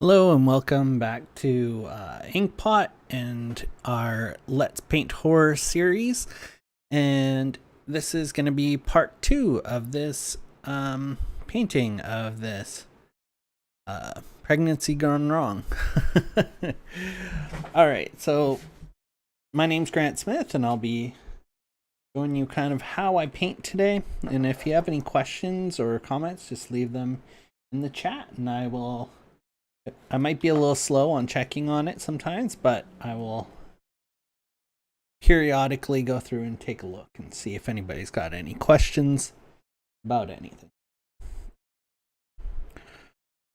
Hello and welcome back to Inkpot and our Let's Paint Horror series. And this is going to be part 2 of this painting of this pregnancy gone wrong. Alright, so my name's Grant Smith and I'll be showing you kind of how I paint today. And if you have any questions or comments, just leave them in the chat and I might be a little slow on checking on it sometimes, but I will periodically go through and take a look and see if anybody's got any questions about anything.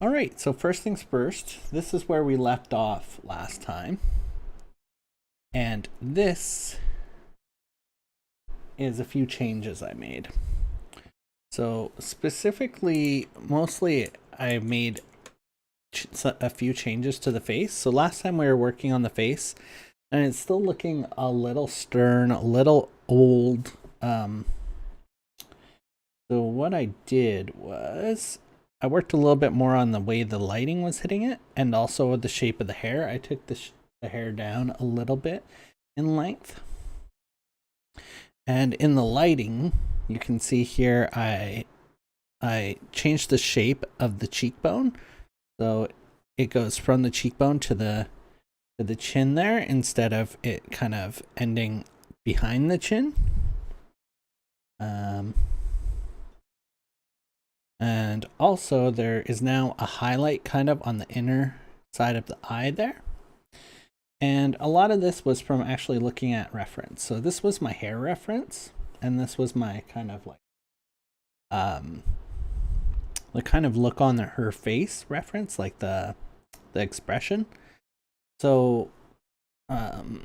All right, so first things first, this is where we left off last time. And this is a few changes I made. So specifically, mostly I made a few changes to the face. So last time we were working on the face and it's still looking a little stern, a little old. So what I did was I worked a little bit more on the way the lighting was hitting it and also the shape of the hair. I took the hair down a little bit in length. And in the lighting, you can see here I changed the shape of the cheekbone. So it goes from the cheekbone to the chin there instead of it kind of ending behind the chin. And also there is now a highlight kind of on the inner side of the eye there. And a lot of this was from actually looking at reference. So this was my hair reference and this was my kind of like the kind of look on her face reference, like the expression. So so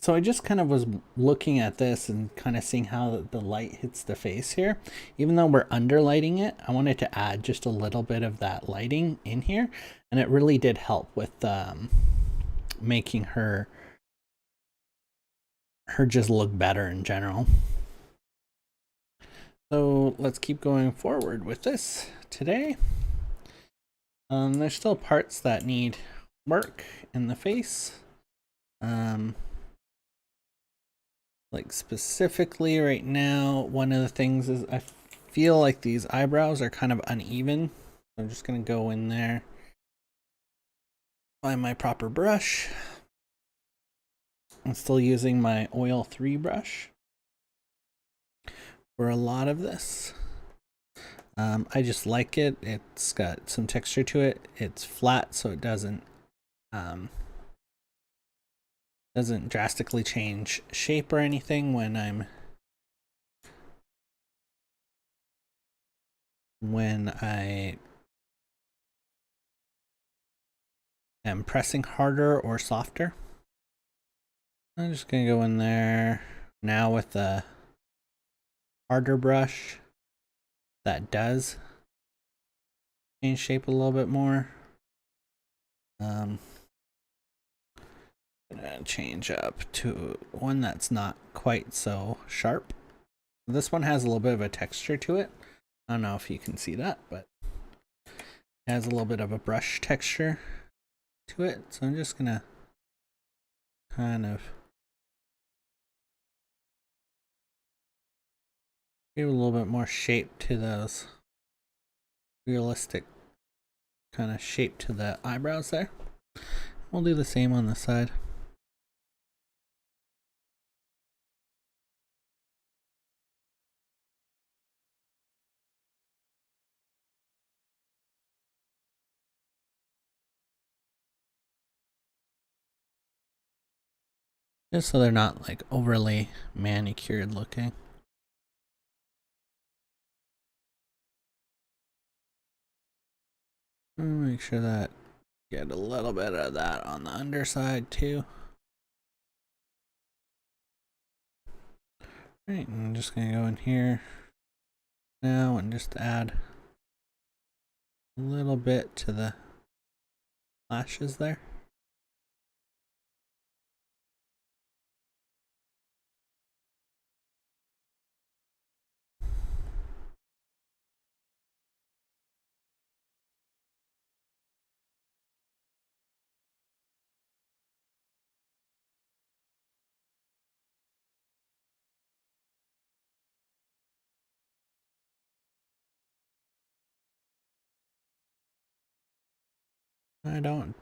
I just kind of was looking at this and kind of seeing how the light hits the face here. Even though we're underlighting it, I wanted to add just a little bit of that lighting in here, and it really did help with making her just look better in general. So let's keep going forward with this today. There's still parts that need work in the face. Like specifically right now, one of the things is I feel like these eyebrows are kind of uneven. I'm just going to go in there, find my proper brush. I'm still using my oil 3 brush for a lot of this. I just like it. It's got some texture to it. It's flat, so it doesn't drastically change shape or anything when I am pressing harder or softer. I'm just gonna go in there now with the harder brush that does change shape a little bit more. I'm gonna change up to one that's not quite so sharp. This one has a little bit of a texture to it. I don't know if you can see that, but it has a little bit of a brush texture to it. So I'm just gonna kind of give a little bit more shape to those realistic kind of shape to the eyebrows there. We'll do the same on the side. Just so they're not like overly manicured looking. Make sure that get a little bit of that on the underside too. Right, I'm just gonna go in here now and just add a little bit to the lashes there. I don't.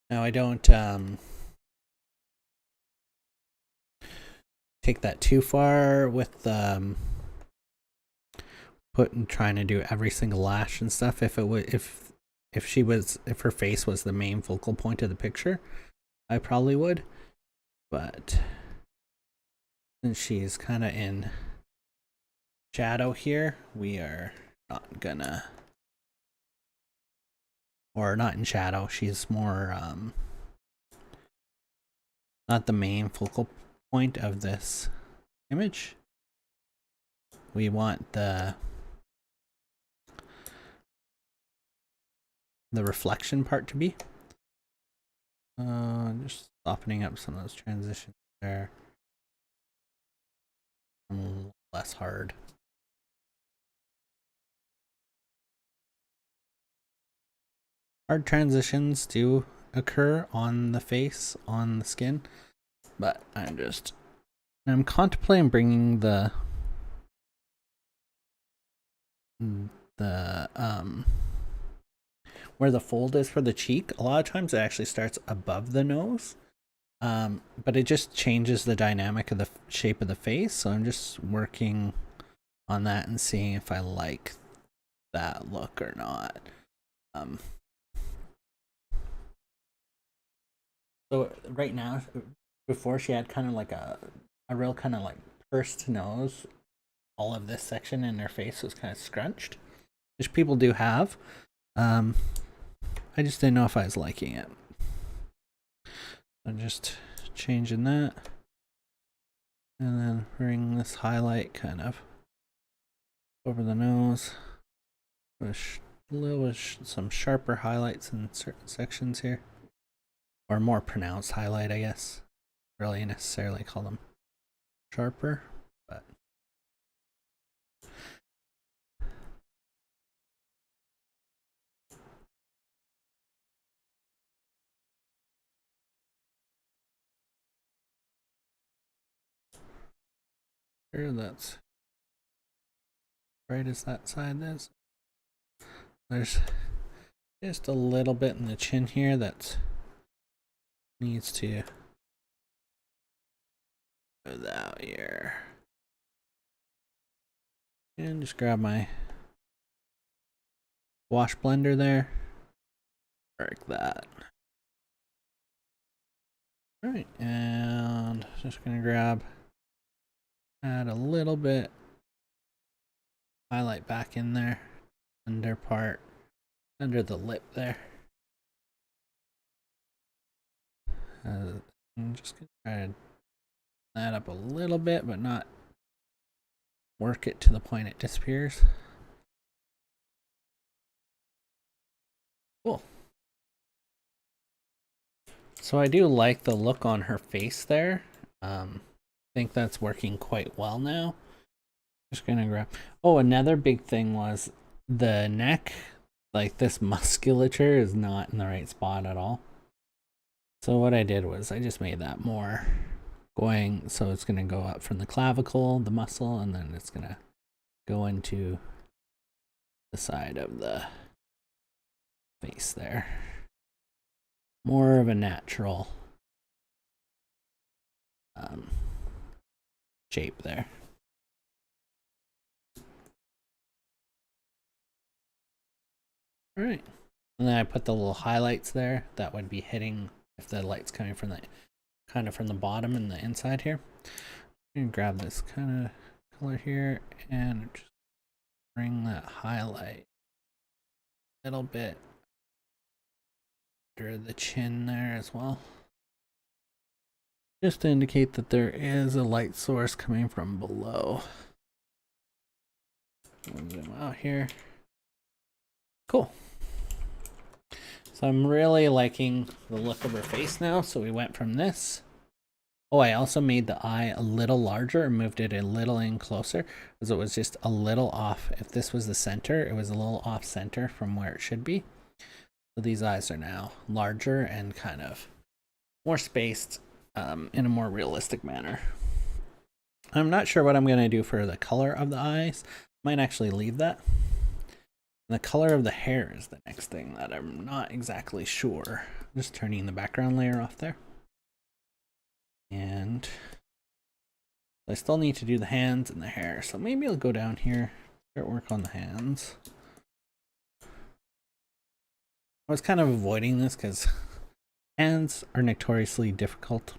No, I don't take that too far with trying to do every single lash and stuff. If it would, if her face was the main focal point of the picture, I probably would. But since she's kind of in shadow here, we are not gonna, or not in shadow. She's more not the main focal point of this image. We want the reflection part to be. Just softening up some of those transitions there. A little less hard. Hard transitions do occur on the face, on the skin, but I'm contemplating bringing the where the fold is for the cheek. A lot of times it actually starts above the nose, but it just changes the dynamic of the shape of the face. So I'm just working on that and seeing if I like that look or not. So right now, before she had kind of like a real kind of like pursed nose, all of this section in her face was kind of scrunched, which people do have. I just didn't know if I was liking it. I'm just changing that. And then bring this highlight kind of over the nose. Some sharper highlights in certain sections here. Or more pronounced highlight, I guess. Really necessarily call them sharper, but sure that's right as that side is. There's just a little bit in the chin here that needs to go out here. And just grab my wash blender there. Like that. Alright, and just gonna add a little bit highlight back in there, under the lip there. I'm just gonna try to that up a little bit, but not work it to the point it disappears. Cool. So I do like the look on her face there. I think that's working quite well now. Just gonna grab. Oh, another big thing was the neck. Like, this musculature is not in the right spot at all. So what I did was I just made that more going, so it's gonna go up from the clavicle, the muscle, and then it's gonna go into the side of the face there. More of a natural shape there. All right, and then I put the little highlights there that would be hitting if the light's coming from the kind of from the bottom and the inside here. And grab this kind of color here and just bring that highlight a little bit under the chin there as well, just to indicate that there is a light source coming from below. I'll zoom out here. Cool. So I'm really liking the look of her face now. So we went from this. Oh, I also made the eye a little larger and moved it a little in closer, because it was just a little off. If this was the center, it was a little off center from where it should be. So these eyes are now larger and kind of more spaced in a more realistic manner. I'm not sure what I'm going to do for the color of the eyes. Might actually leave that. The color of the hair is the next thing that I'm not exactly sure. Just turning the background layer off there. And I still need to do the hands and the hair. So maybe I'll go down here, start work on the hands. I was kind of avoiding this because hands are notoriously difficult.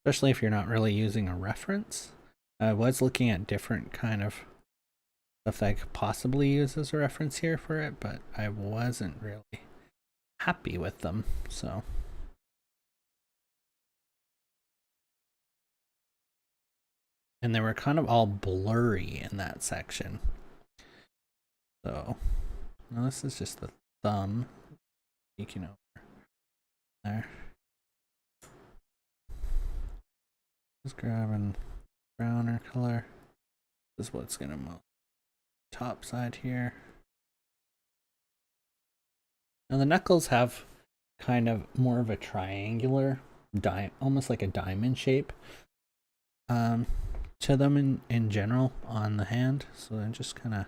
Especially if you're not really using a reference. I was looking at different kind of stuff that I could possibly use as a reference here for it, but I wasn't really happy with them, so. And they were kind of all blurry in that section. So, now this is just the thumb peeking over there. Just grabbing browner color. This is what's gonna move top side here. Now the knuckles have kind of more of a triangular, almost like a diamond shape to them in general on the hand. So I'm just kind of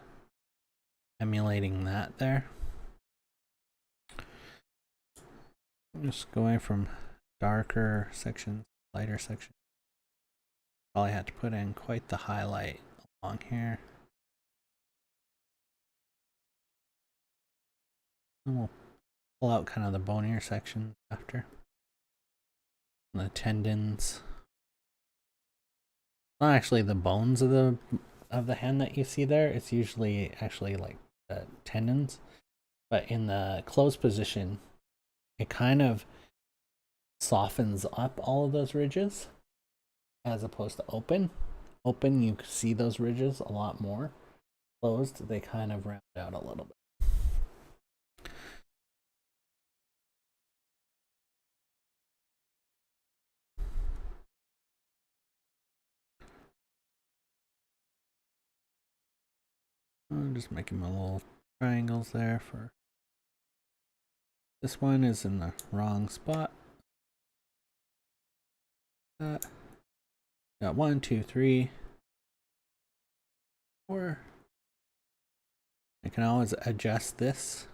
emulating that there. I'm just going from darker sections, lighter sections. Probably had to put in quite the highlight along here. And we'll pull out kind of the bonier section after. And the tendons. Not actually the bones of the hand that you see there. It's usually actually like the tendons. But in the closed position, it kind of softens up all of those ridges as opposed to open. Open, you see those ridges a lot more. Closed, they kind of round out a little bit. I'm just making my little triangles there for. This one is in the wrong spot. Got 1, 2, 3, 4. I can always adjust this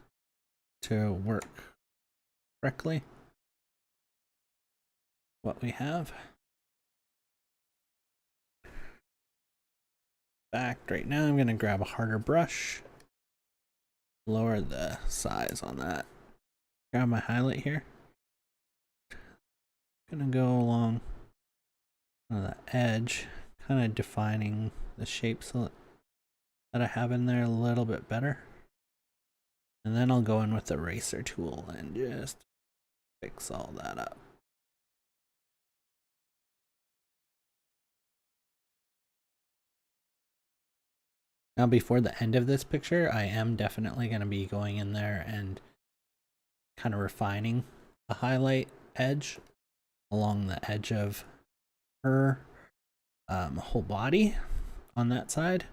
to work correctly. What we have. Back right now, I'm going to grab a harder brush. Lower the size on that. Grab my highlight here. Gonna go along the edge, kind of defining the shapes that I have in there a little bit better. And then I'll go in with the eraser tool and just fix all that up. Now before the end of this picture, I am definitely going to be going in there and kind of refining the highlight edge along the edge of her whole body on that side.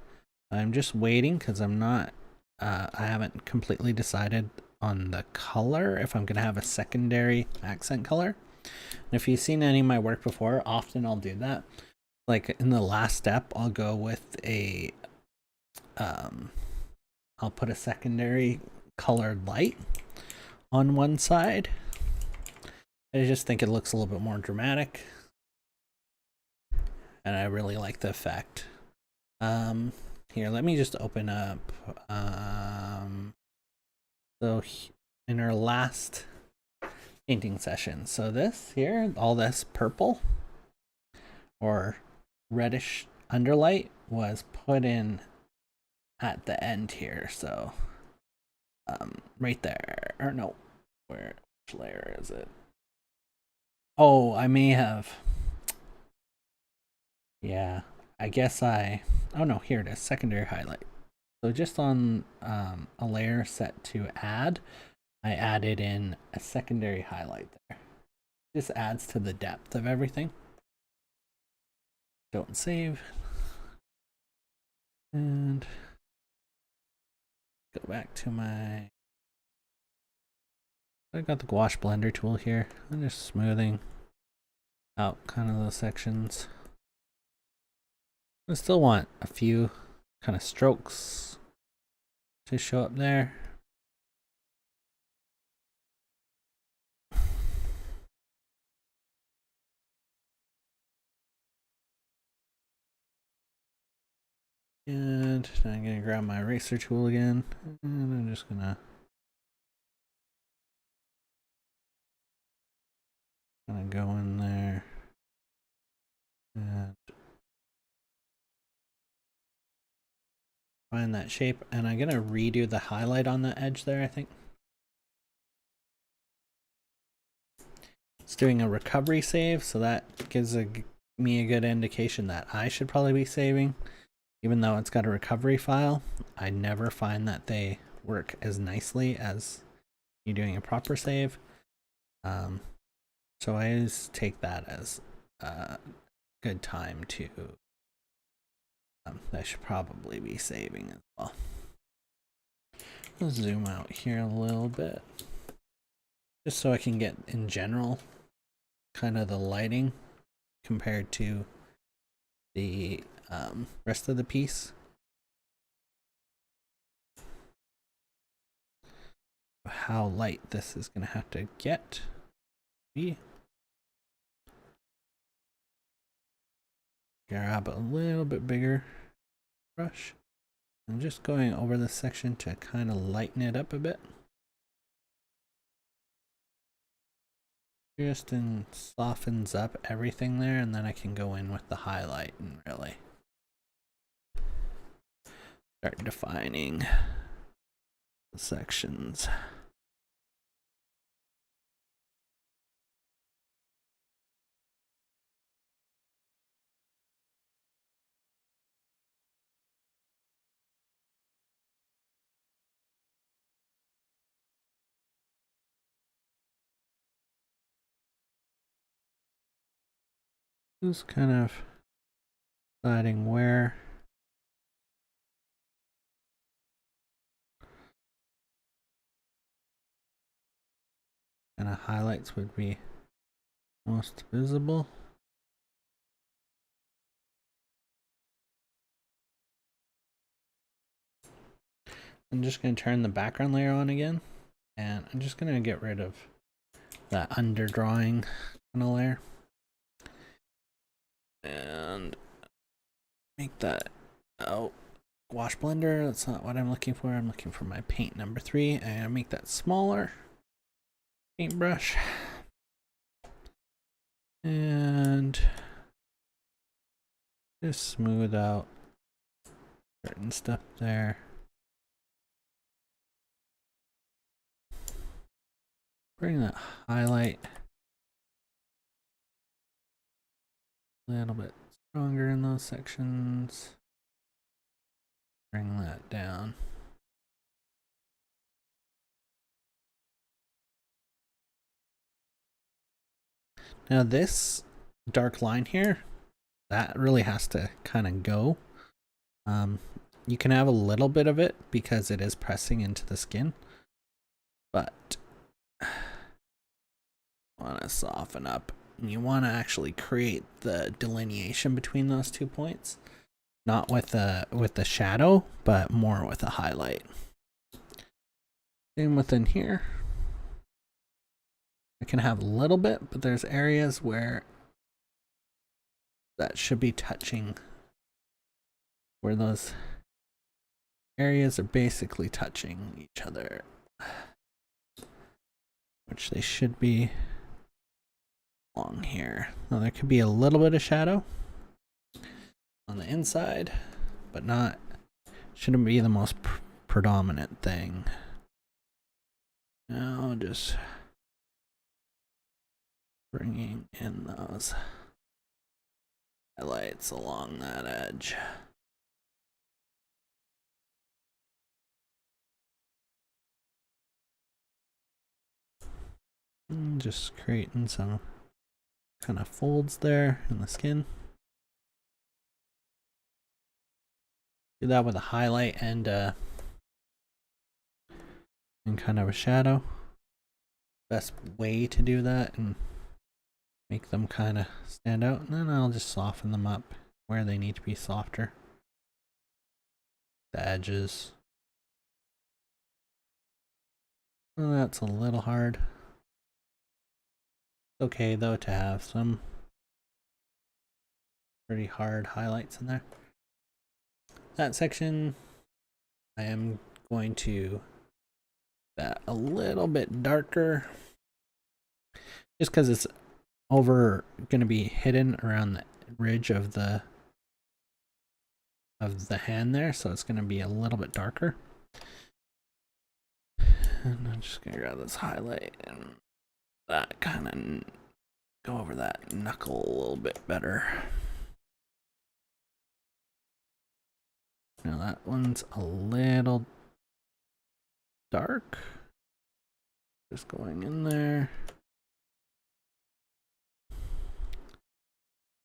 I'm just waiting because I'm not, I haven't completely decided on the color, if I'm going to have a secondary accent color. And if you've seen any of my work before, often I'll do that. Like in the last step, I'll go with a I'll put a secondary colored light on one side. I just think it looks a little bit more dramatic, and I really like the effect. Here, let me just open up. So in our last painting session, so this here, all this purple or reddish underlight was put in at the end here. So right there, or no, which layer is it? Oh, I may have, yeah, I guess oh no, here it is, secondary highlight. So just on a layer set to add, I added in a secondary highlight there. This adds to the depth of everything. Don't save. And Go back to my... I got the gouache blender tool here. I'm just smoothing out kind of those sections. I still want a few kind of strokes to show up there. And I'm gonna grab my eraser tool again, and I'm just gonna go in there and find that shape, and I'm gonna redo the highlight on the edge there, I think. It's doing a recovery save, so that gives me a good indication that I should probably be saving. Even though it's got a recovery file, I never find that they work as nicely as you doing a proper save. So I always take that as a good time to, I should probably be saving as well. I'll zoom out here a little bit, just so I can get in general kind of the lighting compared to the rest of the piece. How light this is going to have to get. Grab a little bit bigger brush. I'm just going over this section to kind of lighten it up a bit. Just softens up everything there, and then I can go in with the highlight and really start defining the sections. Just kind of deciding where kind of highlights would be most visible. I'm just going to turn the background layer on again, and I'm just going to get rid of that underdrawing kind of layer and make that gouache blender. That's not what I'm looking for. I'm looking for my paint number 3, and make that smaller. Paintbrush, and just smooth out certain stuff there. Bring that highlight a little bit stronger in those sections. Bring that down. Now this dark line here, that really has to kind of go. You can have a little bit of it because it is pressing into the skin, but want to soften up. And you want to actually create the delineation between those 2 points, not with the shadow, but more with a highlight. Same within here. I can have a little bit, but there's areas where that should be touching, where those areas are basically touching each other, which they should be along here. Now there could be a little bit of shadow on the inside, but not, shouldn't be the most predominant thing. Now just bringing in those highlights along that edge. And just creating some kind of folds there in the skin. Do that with a highlight and in kind of a shadow. Best way to do that and make them kind of stand out, and then I'll just soften them up where they need to be softer. The edges. Well, that's a little hard. It's okay though to have some pretty hard highlights in there. That section I am going to that a little bit darker just because it's over going to be hidden around the ridge of the hand there, so it's going to be a little bit darker. And I'm just going to grab this highlight and that kind of go over that knuckle a little bit better. Now that one's a little dark. Just going in there.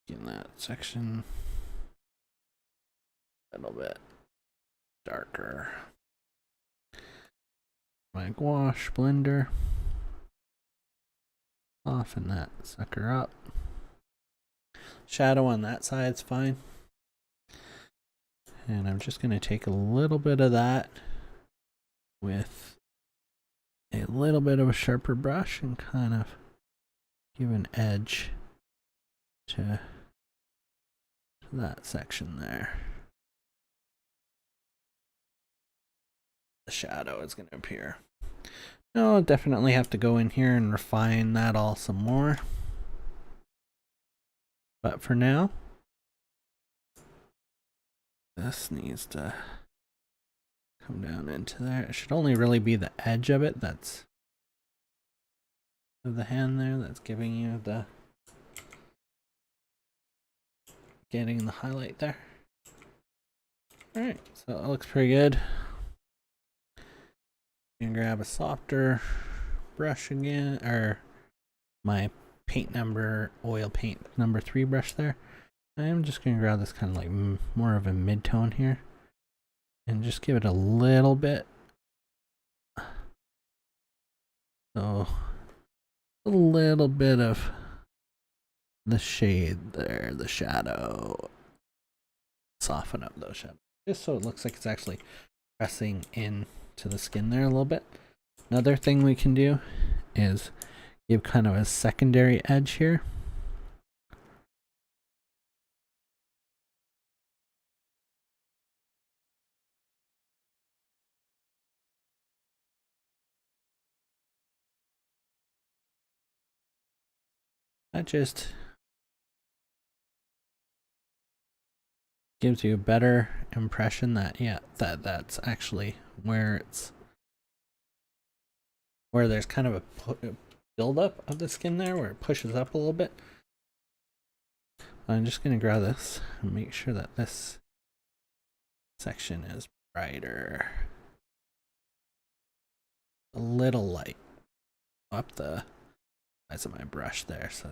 In that section a little bit darker. My gouache blender. Soften that sucker up. Shadow on that side's fine. And I'm just going to take a little bit of that with a little bit of a sharper brush and kind of give an edge to that section there. The shadow is going to appear. Now I'll definitely have to go in here and refine that all some more. But for now, this needs to come down into there. It should only really be the edge of it that's of the hand there that's giving you the getting the highlight there. Alright, so it looks pretty good. You can grab a softer brush again, or my oil paint number 3 brush there. I'm just going to grab this kind of like more of a mid-tone here and just give it a little bit. So a little bit of the shade there, the shadow. Soften up those shadows just so it looks like it's actually pressing in to the skin there a little bit. Another thing we can do is give kind of a secondary edge here. That just gives you a better impression that that's actually where there's kind of a buildup of the skin there where it pushes up a little bit. I'm just going to grab this and make sure that this section is brighter. A little light up the sides of my brush there, so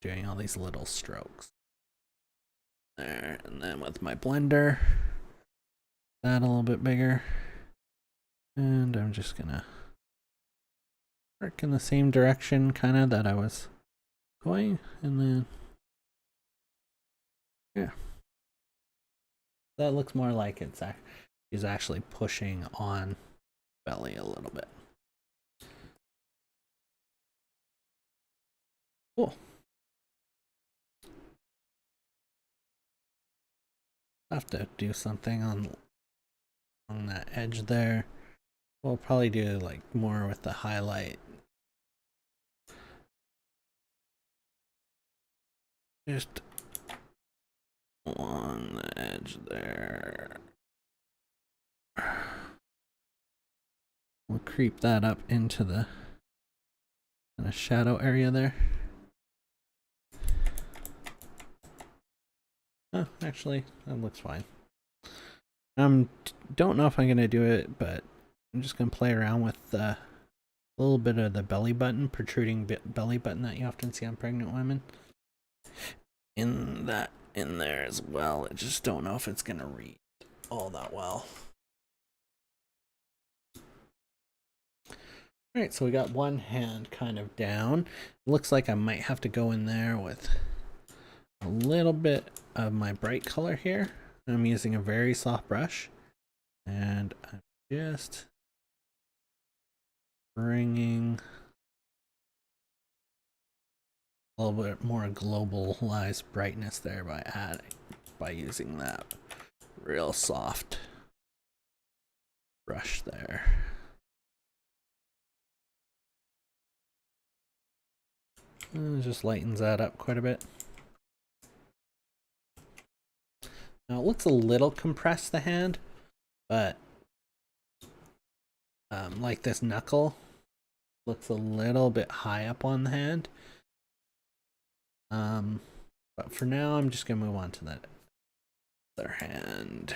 doing all these little strokes there. And then with my blender, that a little bit bigger, and I'm just gonna work in the same direction kind of that I was going, and then yeah, that looks more like she's actually pushing on belly a little bit. Cool. I'll have to do something on that edge there. We'll probably do like more with the highlight. Just on the edge there. We'll creep that up into the kind of shadow area there. Oh, actually, that looks fine. Don't know if I'm gonna do it, but I'm just gonna play around with a little bit of the belly button, protruding belly button that you often see on pregnant women. In there as well. I just don't know if it's gonna read all that well. Alright, so we got one hand kind of down. Looks like I might have to go in there with a little bit of my bright color here. I'm using a very soft brush, and I'm just bringing a little bit more globalized brightness there by using that real soft brush there. And it just lightens that up quite a bit. Now it looks a little compressed, the hand, but like this knuckle looks a little bit high up on the hand. But for now, I'm just gonna move on to that other hand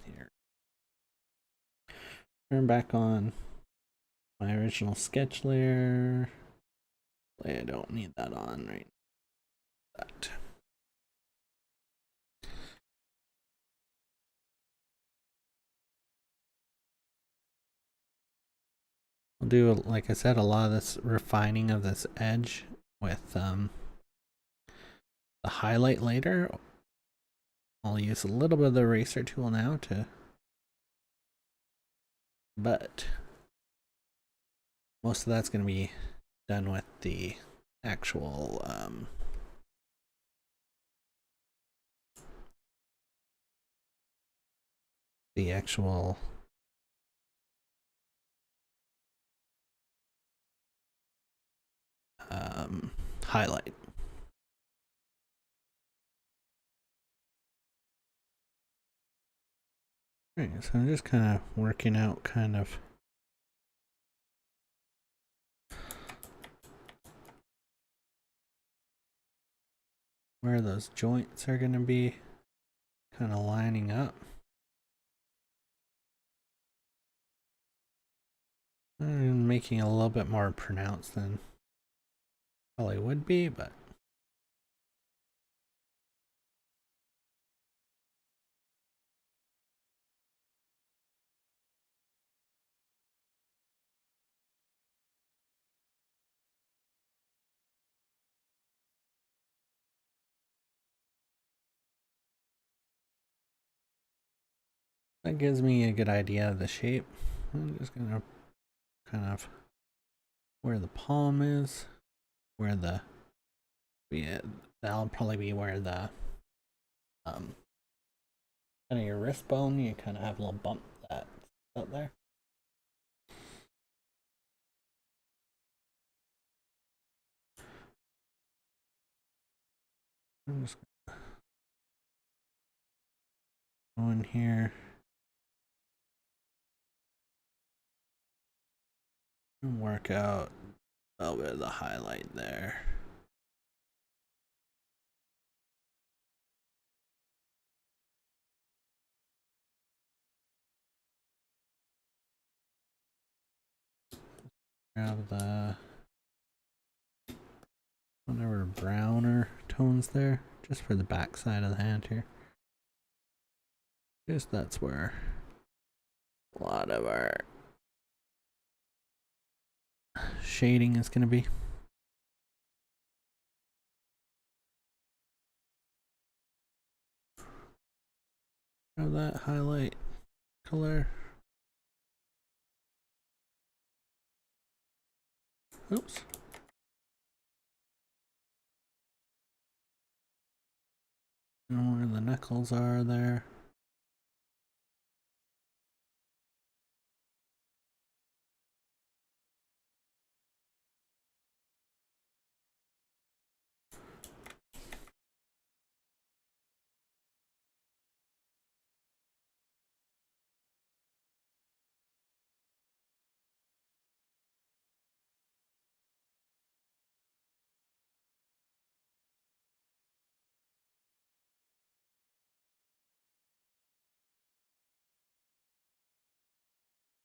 here. Turn back on my original sketch layer. I don't need that on right now. That. I'll do, like I said, a lot of this refining of this edge with the highlight later. I'll use a little bit of the eraser tool now but most of that's going to be done with the actual highlight. Right, so I'm just kind of working out kind of where those joints are going to be kind of lining up. And making it a little bit more pronounced than probably would be, but that gives me a good idea of the shape. I'm just gonna kind of where the palm is, where the that'll probably be where the kind of your wrist bone. You kind of have a little bump that's out there. I'm just gonna go in here and work out a little bit of the highlight there. Grab the whatever browner tones there, just for the back side of the hand here. Just that's where a lot of our shading is going to be. Grab that highlight color. Oops. And where the knuckles are there.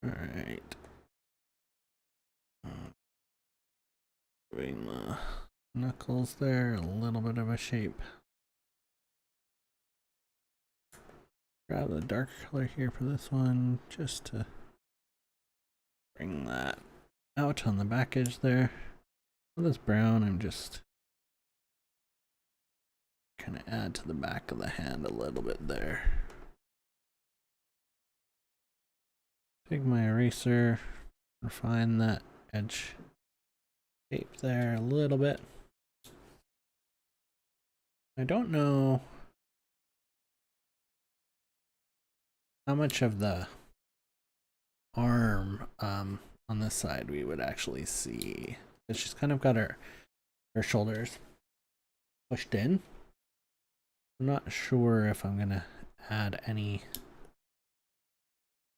Alright. Giving the knuckles there a little bit of a shape. Grab the dark color here for this one, just to bring that out on the back edge there. All this brown, I'm just kind of add to the back of the hand a little bit there. Take my eraser, refine that edge shape there a little bit. I don't know how much of the arm on this side we would actually see. But she's kind of got her shoulders pushed in. I'm not sure if I'm gonna add any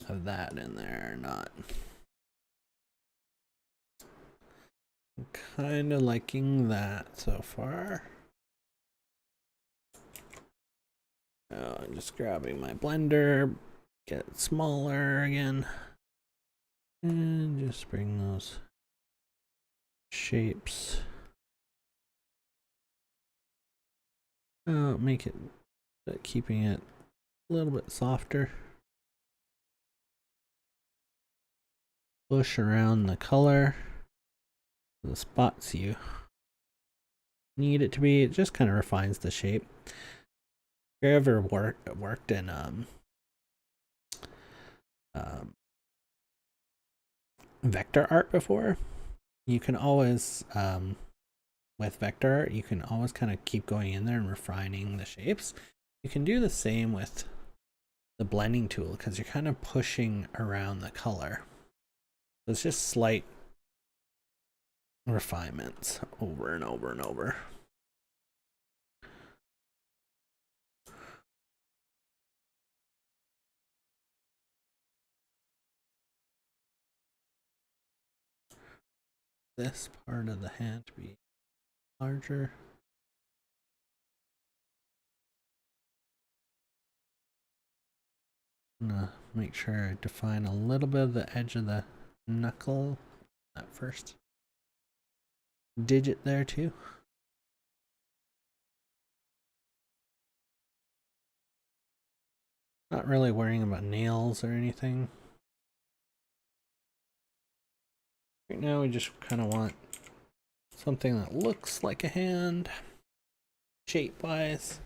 of that in there or not. I'm kind of liking that so far. Oh, I'm just grabbing my blender, get it smaller again, and just bring those shapes. Make it, keeping it a little bit softer. Push around the color, the spots you need it to be. It just kind of refines the shape. If you ever worked in vector art before, you can always with vector art, you can always kind of keep going in there and refining the shapes. You can do the same with the blending tool because you're kind of pushing around the color. So it's just slight refinements over and over and over. This part of the hand to be larger. I'm gonna make sure I define a little bit of the edge of the knuckle, that first digit there too. Not really worrying about nails or anything. Right now we just kind of want something that looks like a hand, shape-wise.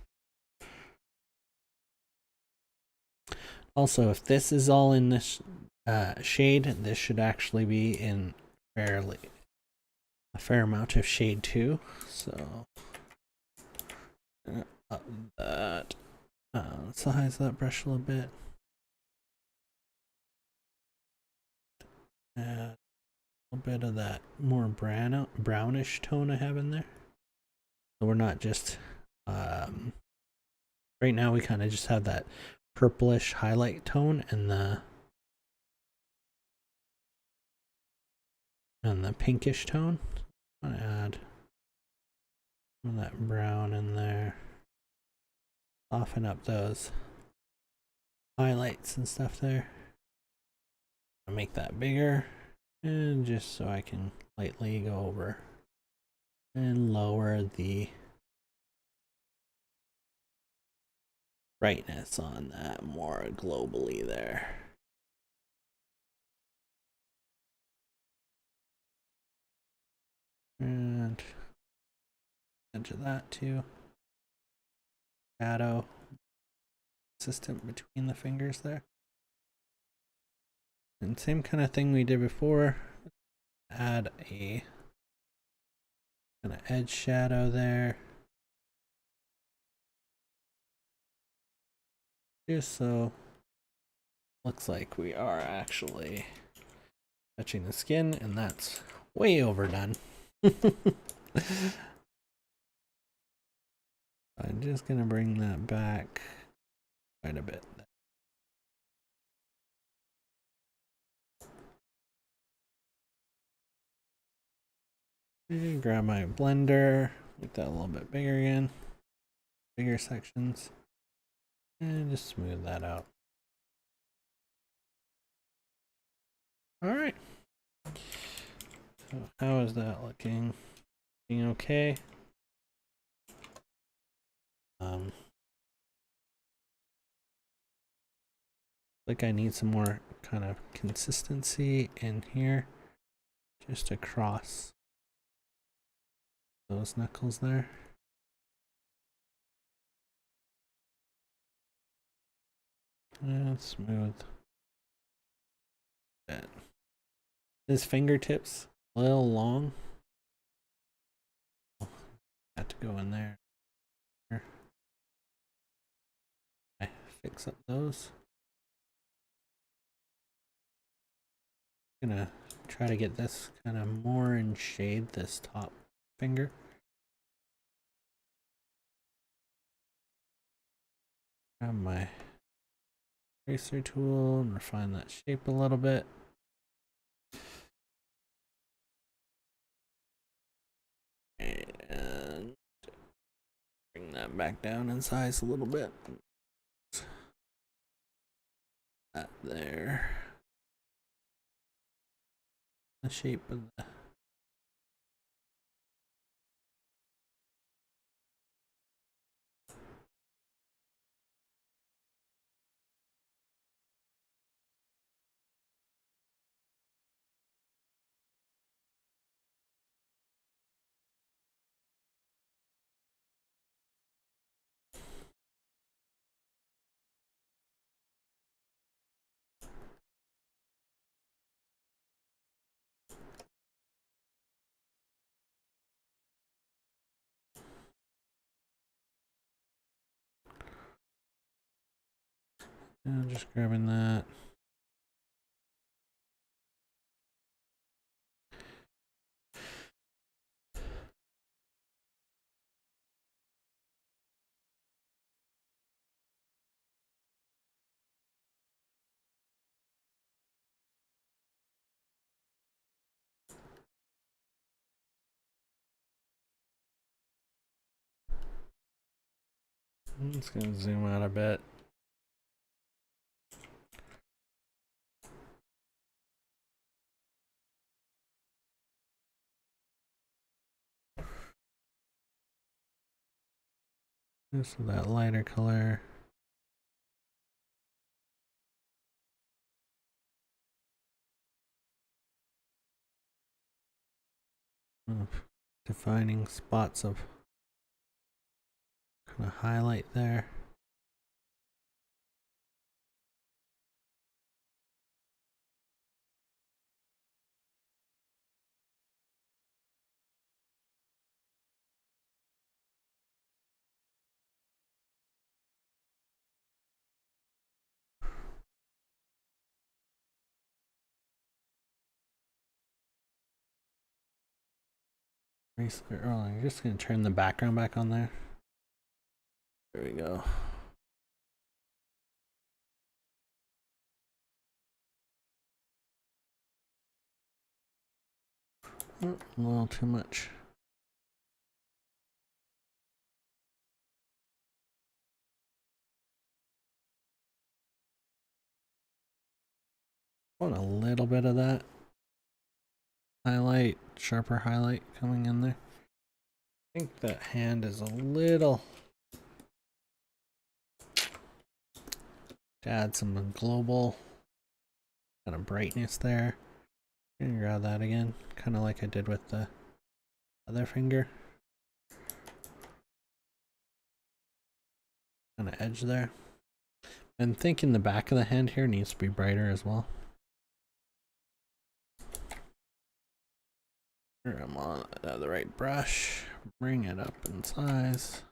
Also, if this is all in this shade, this should actually be in a fair amount of shade too. So up that, size that brush a little bit. Add a little bit of that more brownish tone I have in there. So we're not just right now we kind of just have that purplish highlight tone and the pinkish tone. I'm gonna add some of that brown in there. Soften up those highlights and stuff there. I'll make that bigger, and just so I can lightly go over and lower the brightness on that more globally there. And edge of that too. Shadow consistent between the fingers there. And same kind of thing we did before. Add a kind of edge shadow there. Just so looks like we are actually touching the skin, and that's way overdone. I'm just gonna bring that back quite a bit. And grab my blender, make that a little bit bigger again, bigger sections, and just smooth that out. All right. So how is that looking? Looking okay. Like I need some more kind of consistency in here. just across those knuckles there. And smooth. That. His fingertips a little long. Had to go in there. I fix up those. Gonna try to get this kind of more in shade, this top finger. Grab my eraser tool and refine that shape a little bit. And bring that back down in size a little bit. That there. The shape of the just grabbing that. I'm just gonna zoom out a bit. Just that lighter color. Defining spots of kind of highlight there. Oh, I'm just gonna turn the background back on there. There we go. Oh, a little too much. Want a little bit of that highlight, sharper highlight coming in there. I think that hand is a little, to add some global kind of brightness there. I'm gonna grab that again, kind of like I did with the other finger. Kind of edge there. I'm thinking the back of the hand here needs to be brighter as well. I'm on the right brush, bring it up in size.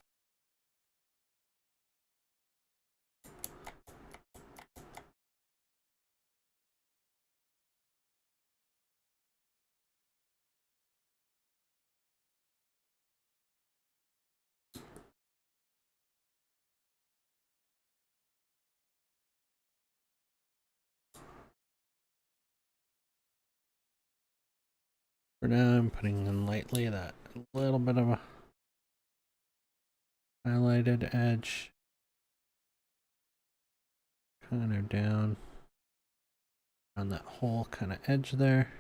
For now, I'm putting in lightly that little bit of a highlighted edge, kind of down on that whole kind of edge there.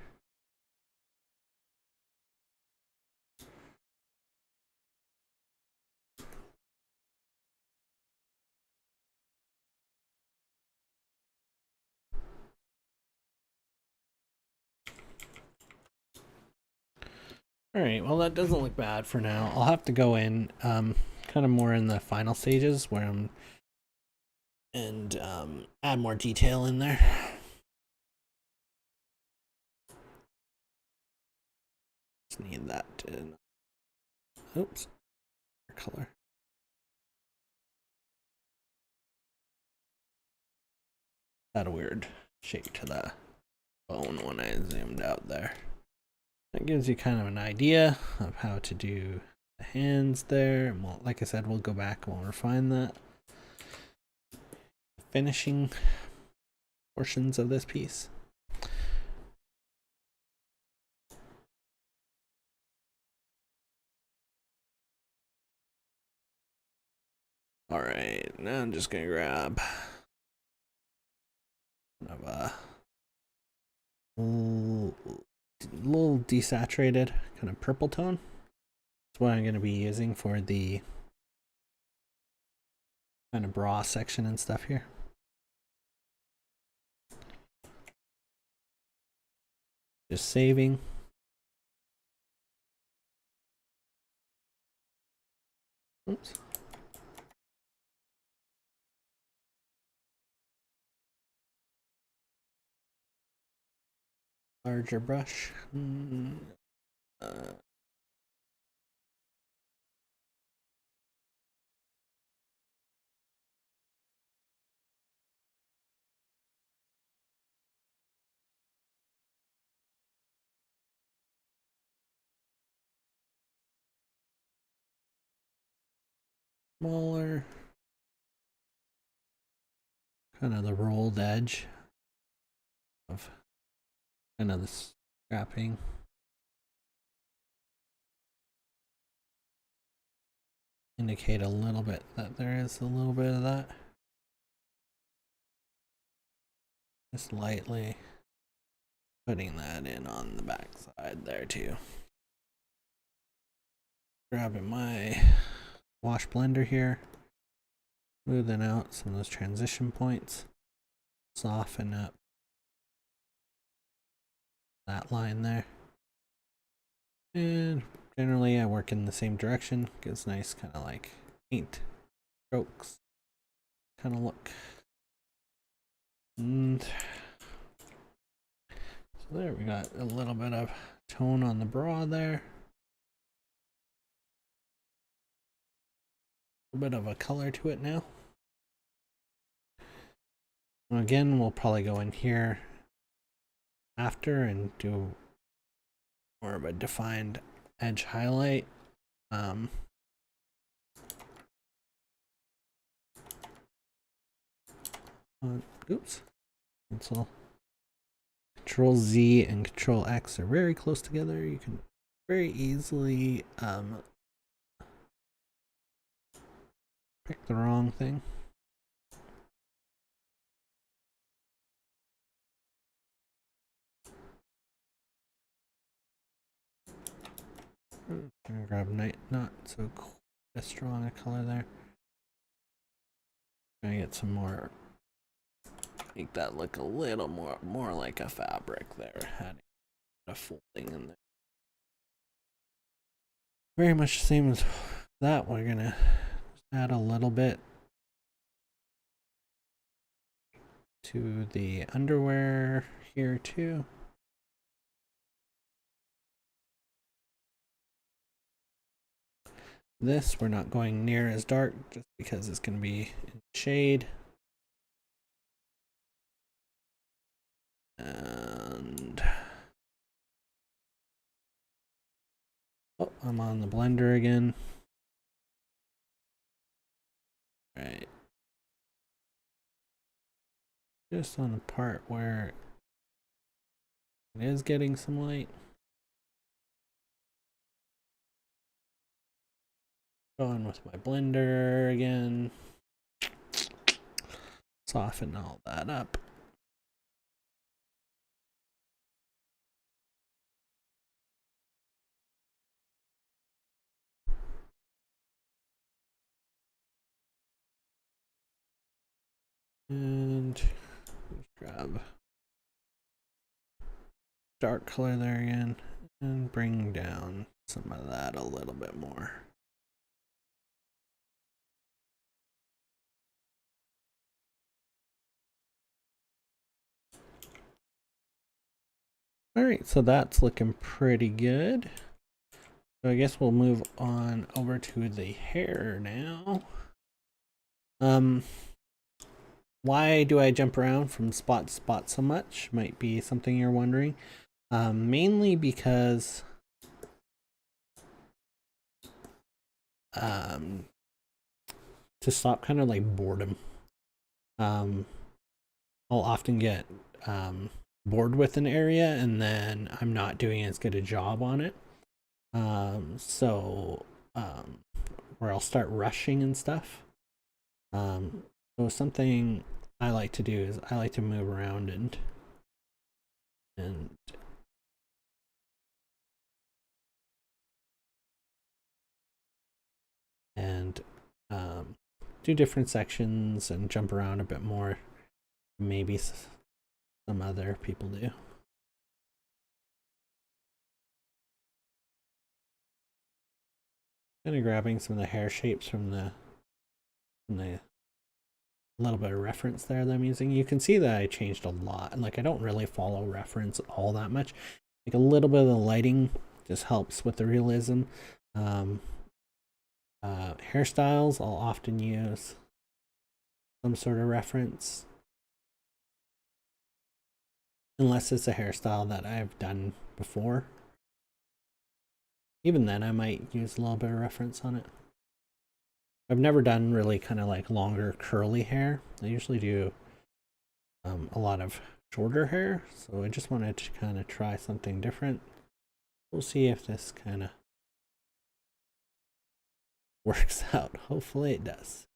Alright, well that doesn't look bad for now. I'll have to go in kind of more in the final stages where I'm add more detail in there. Just need that to oops. Color. That a weird shape to the bone when I zoomed out there. That gives you kind of an idea of how to do the hands there. And we'll, like I said, we'll go back and we'll refine that. Finishing portions of this piece. All right, now I'm just gonna grab kind of a little desaturated kind of purple tone. That's what I'm gonna be using for the kind of bra section and stuff here. Just saving. Oops. Larger brush. Smaller. Kind of the rolled edge of kind of the scrapping. Indicate a little bit that there is a little bit of that. Just lightly putting that in on the back side there too. Grabbing my wash blender here, smoothing out some of those transition points, soften up that line there. And generally I work in the same direction, gives nice kind of like paint strokes kind of look. And so there we got a little bit of tone on the bra there. A bit of a color to it now. Again, we'll probably go in here after and do more of a defined edge highlight. Oops. Cancel. Control Z and Control X are very close together. You can very easily pick the wrong thing. I'm gonna grab not so strong a color there. Gonna get some more, make that look a little more like a fabric there. Adding a folding in there. Very much the same as that. We're gonna add a little bit to the underwear here too. This we're not going near as dark just because it's going to be in shade. And oh, I'm on the blender again. All right. Just on the part where it is getting some light. Going with my blender again. Soften all that up. And grab dark color there again and bring down some of that a little bit more. All right, so that's looking pretty good. So I guess we'll move on over to the hair now. Why do I jump around from spot to spot so much? Might be something you're wondering. Mainly because to stop kind of like boredom. I'll often get bored with an area and then I'm not doing as good a job on it. Where I'll start rushing and stuff. So something I like to do is I like to move around and do different sections and jump around a bit more. Maybe some other people do. Kind of grabbing some of the hair shapes from the little bit of reference there that I'm using. You can see that I changed a lot. Like I don't really follow reference all that much. Like a little bit of the lighting just helps with the realism. Hairstyles, I'll often use some sort of reference. Unless it's a hairstyle that I've done before. Even then, I might use a little bit of reference on it. I've never done really kind of like longer curly hair. I usually do a lot of shorter hair. So I just wanted to kind of try something different. We'll see if this kind of works out. Hopefully it does.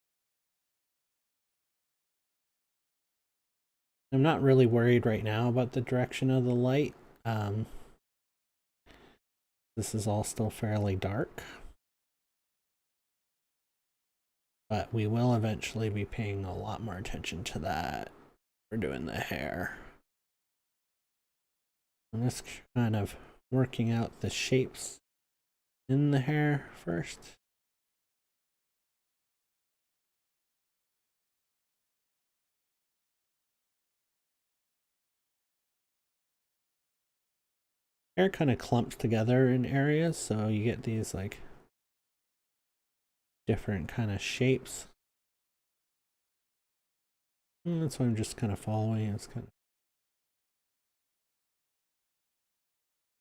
I'm not really worried right now about the direction of the light. This is all still fairly dark. But we will eventually be paying a lot more attention to that. We're doing the hair. I'm just kind of working out the shapes in the hair first. Hair kind of clumps together in areas, so you get these like different kind of shapes. And that's what I'm just kind of following. It's kind of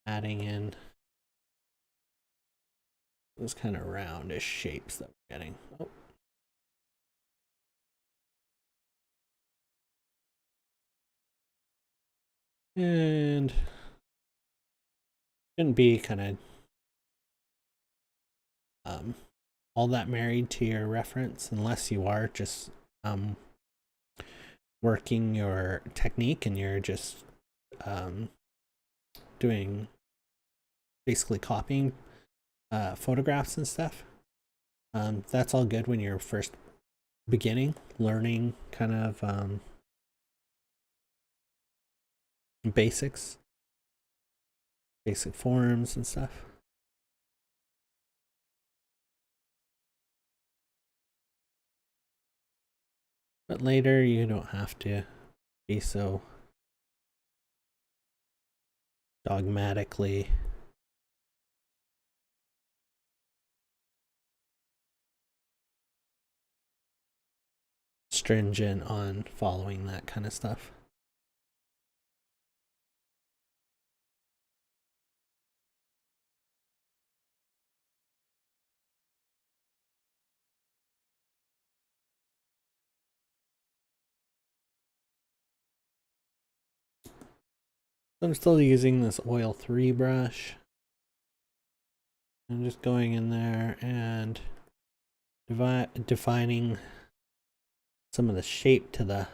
adding in those kind of roundish shapes that we're getting. Oh. And shouldn't be kind of all that married to your reference unless you are just working your technique and you're just doing basically copying photographs and stuff. That's all good when you're first beginning, learning kind of basic forms and stuff. But later you don't have to be so dogmatically stringent on following that kind of stuff. I'm still using this oil 3 brush. I'm just going in there and defining some of the shape to the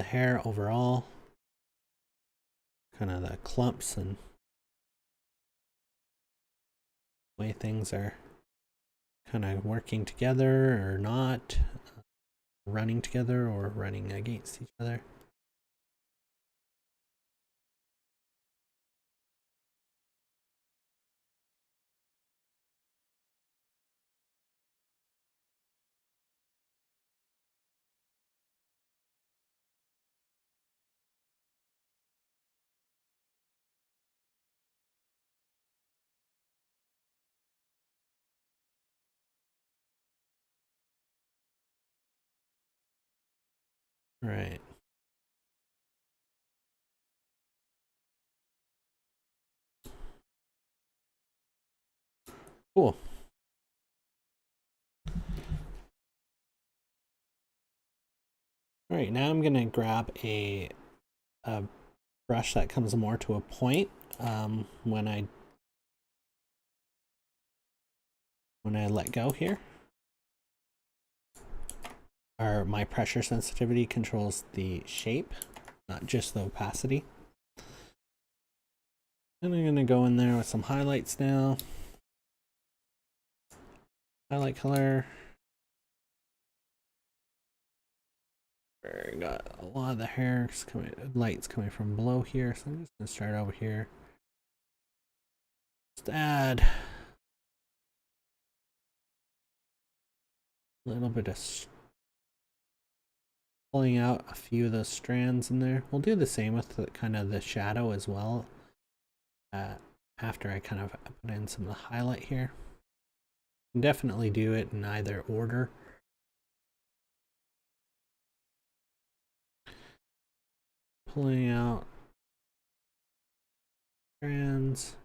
hair overall. Kind of the clumps and way things are kind of working together or not, running together or running against each other. Right. Cool. All right, now I'm gonna grab a brush that comes more to a point when I let go here. My pressure sensitivity controls the shape, not just the opacity. And I'm gonna go in there with some highlights now. Highlight color. I got a lot of the hair lights coming from below here, so I'm just gonna start over here. Just add a little bit of pulling out a few of those strands in there. We'll do the same with the kind of the shadow as well. After I kind of put in some of the highlight here. You can definitely do it in either order. Pulling out strands.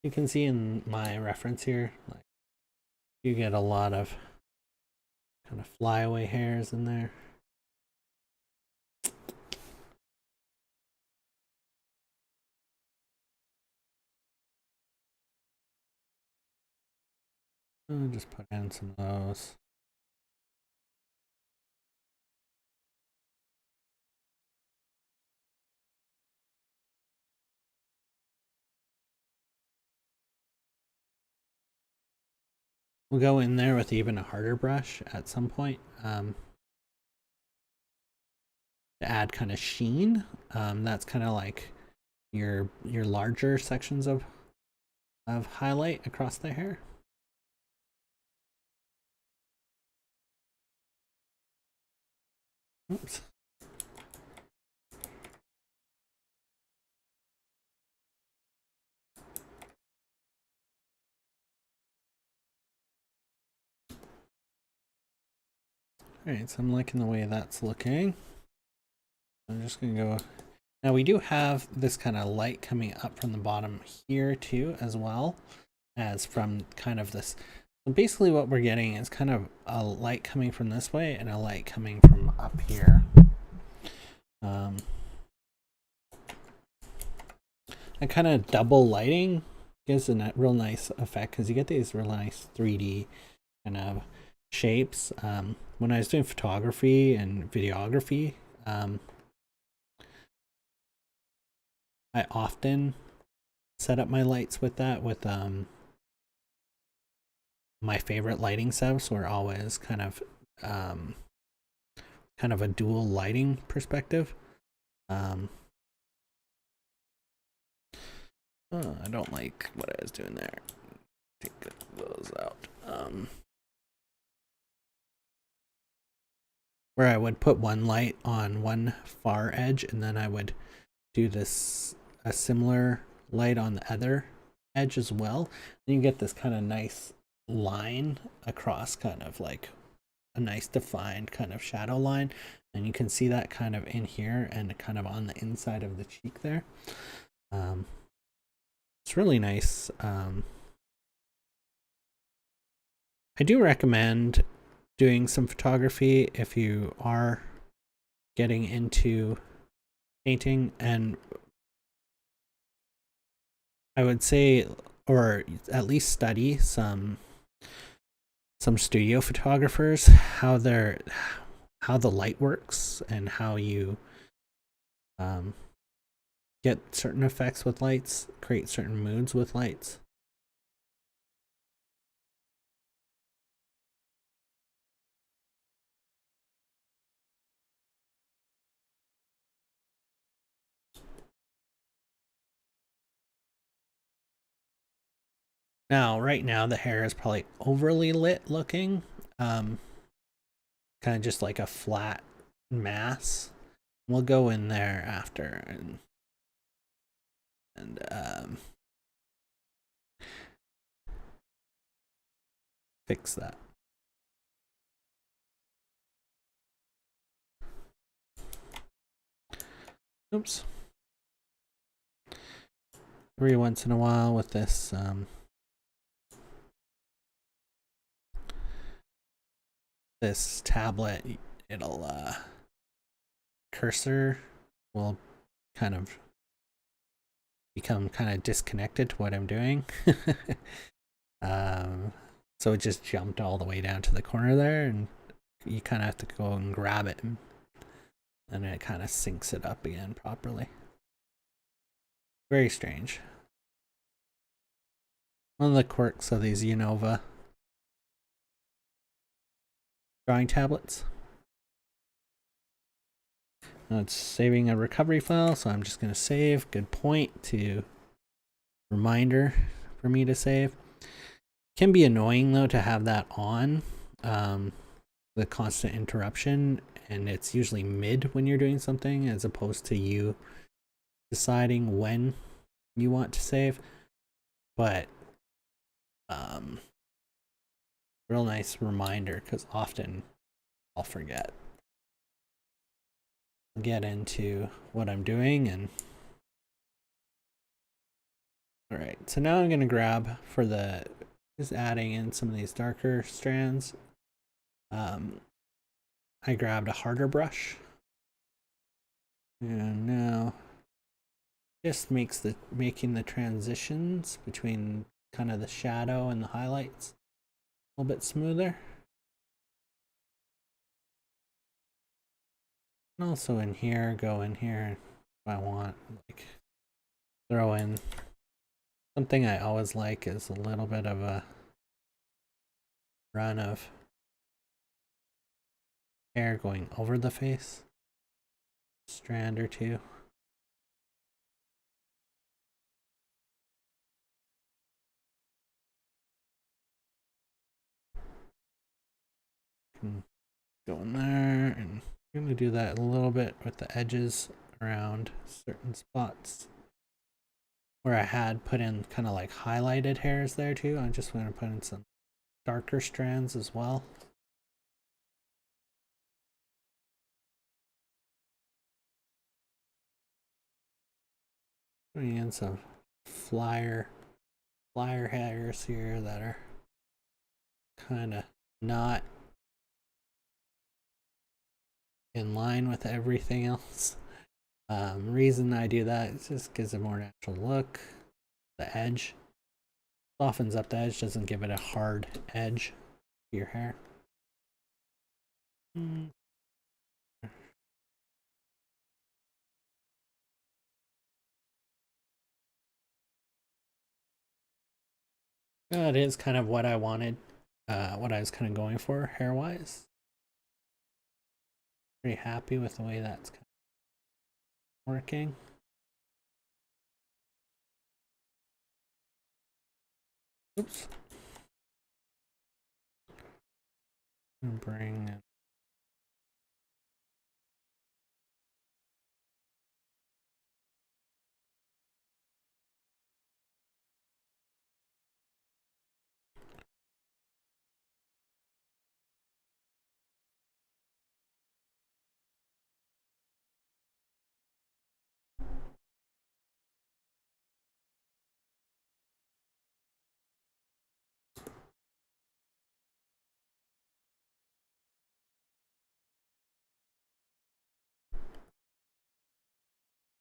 You can see in my reference here, like you get a lot of kind of flyaway hairs in there. I'll just put in some of those. We'll go in there with even a harder brush at some point to add kind of sheen. That's kind of like your larger sections of highlight across the hair. Oops. Alright, so I'm liking the way that's looking. I'm just gonna go. Now we do have this kind of light coming up from the bottom here too, as well as from kind of this. So basically what we're getting is kind of a light coming from this way and a light coming from up here. And kind of double lighting gives a real nice effect because you get these real nice 3D kind of shapes. When I was doing photography and videography, I often set up my lights with that, with my favorite lighting setups were always kind of a dual lighting perspective. Oh, I don't like what I was doing there. Take those out. Where I would put one light on one far edge and then I would do a similar light on the other edge as well. And you get this kind of nice line across, kind of like a nice defined kind of shadow line. And you can see that kind of in here and kind of on the inside of the cheek there. It's really nice. I do recommend doing some photography if you are getting into painting, and I would say, or at least study some studio photographers, how the light works and how you get certain effects with lights, create certain moods with lights. Now, right now, the hair is probably overly lit looking. Kind of just like a flat, mass. We'll go in there after and fix that. Oops. Every once in a while with this this tablet, it'll cursor will kind of become kind of disconnected to what I'm doing. So it just jumped all the way down to the corner there, and you kind of have to go and grab it, and it kind of syncs it up again properly. Very strange. One of the quirks of these Unova drawing tablets. Now it's saving a recovery file, so I'm just going to save. Good point to reminder for me to save. Can be annoying though to have that on, the constant interruption, and it's usually mid when you're doing something as opposed to you deciding when you want to save. But real nice reminder, because often I'll forget. I'll get into what I'm doing, and all right, so now I'm going to grab for the just adding in some of these darker strands. I grabbed a harder brush, and now just making the transitions between kind of the shadow and the highlights a little bit smoother. And also in here, go in here if I want, like throw in something I always like is a little bit of a run of hair going over the face, strand or two. Go in there, and I'm going to do that a little bit with the edges around certain spots where I had put in kind of like highlighted hairs there too. I'm just going to put in some darker strands as well. Putting in some flyer hairs here that are kind of not in line with everything else. Reason I do that is just gives it a more natural look. The edge softens up the edge, doesn't give it a hard edge to your hair. That is kind of what I wanted, what I was kind of going for hair wise. Pretty happy with the way that's kind of working. Oops. Bring it.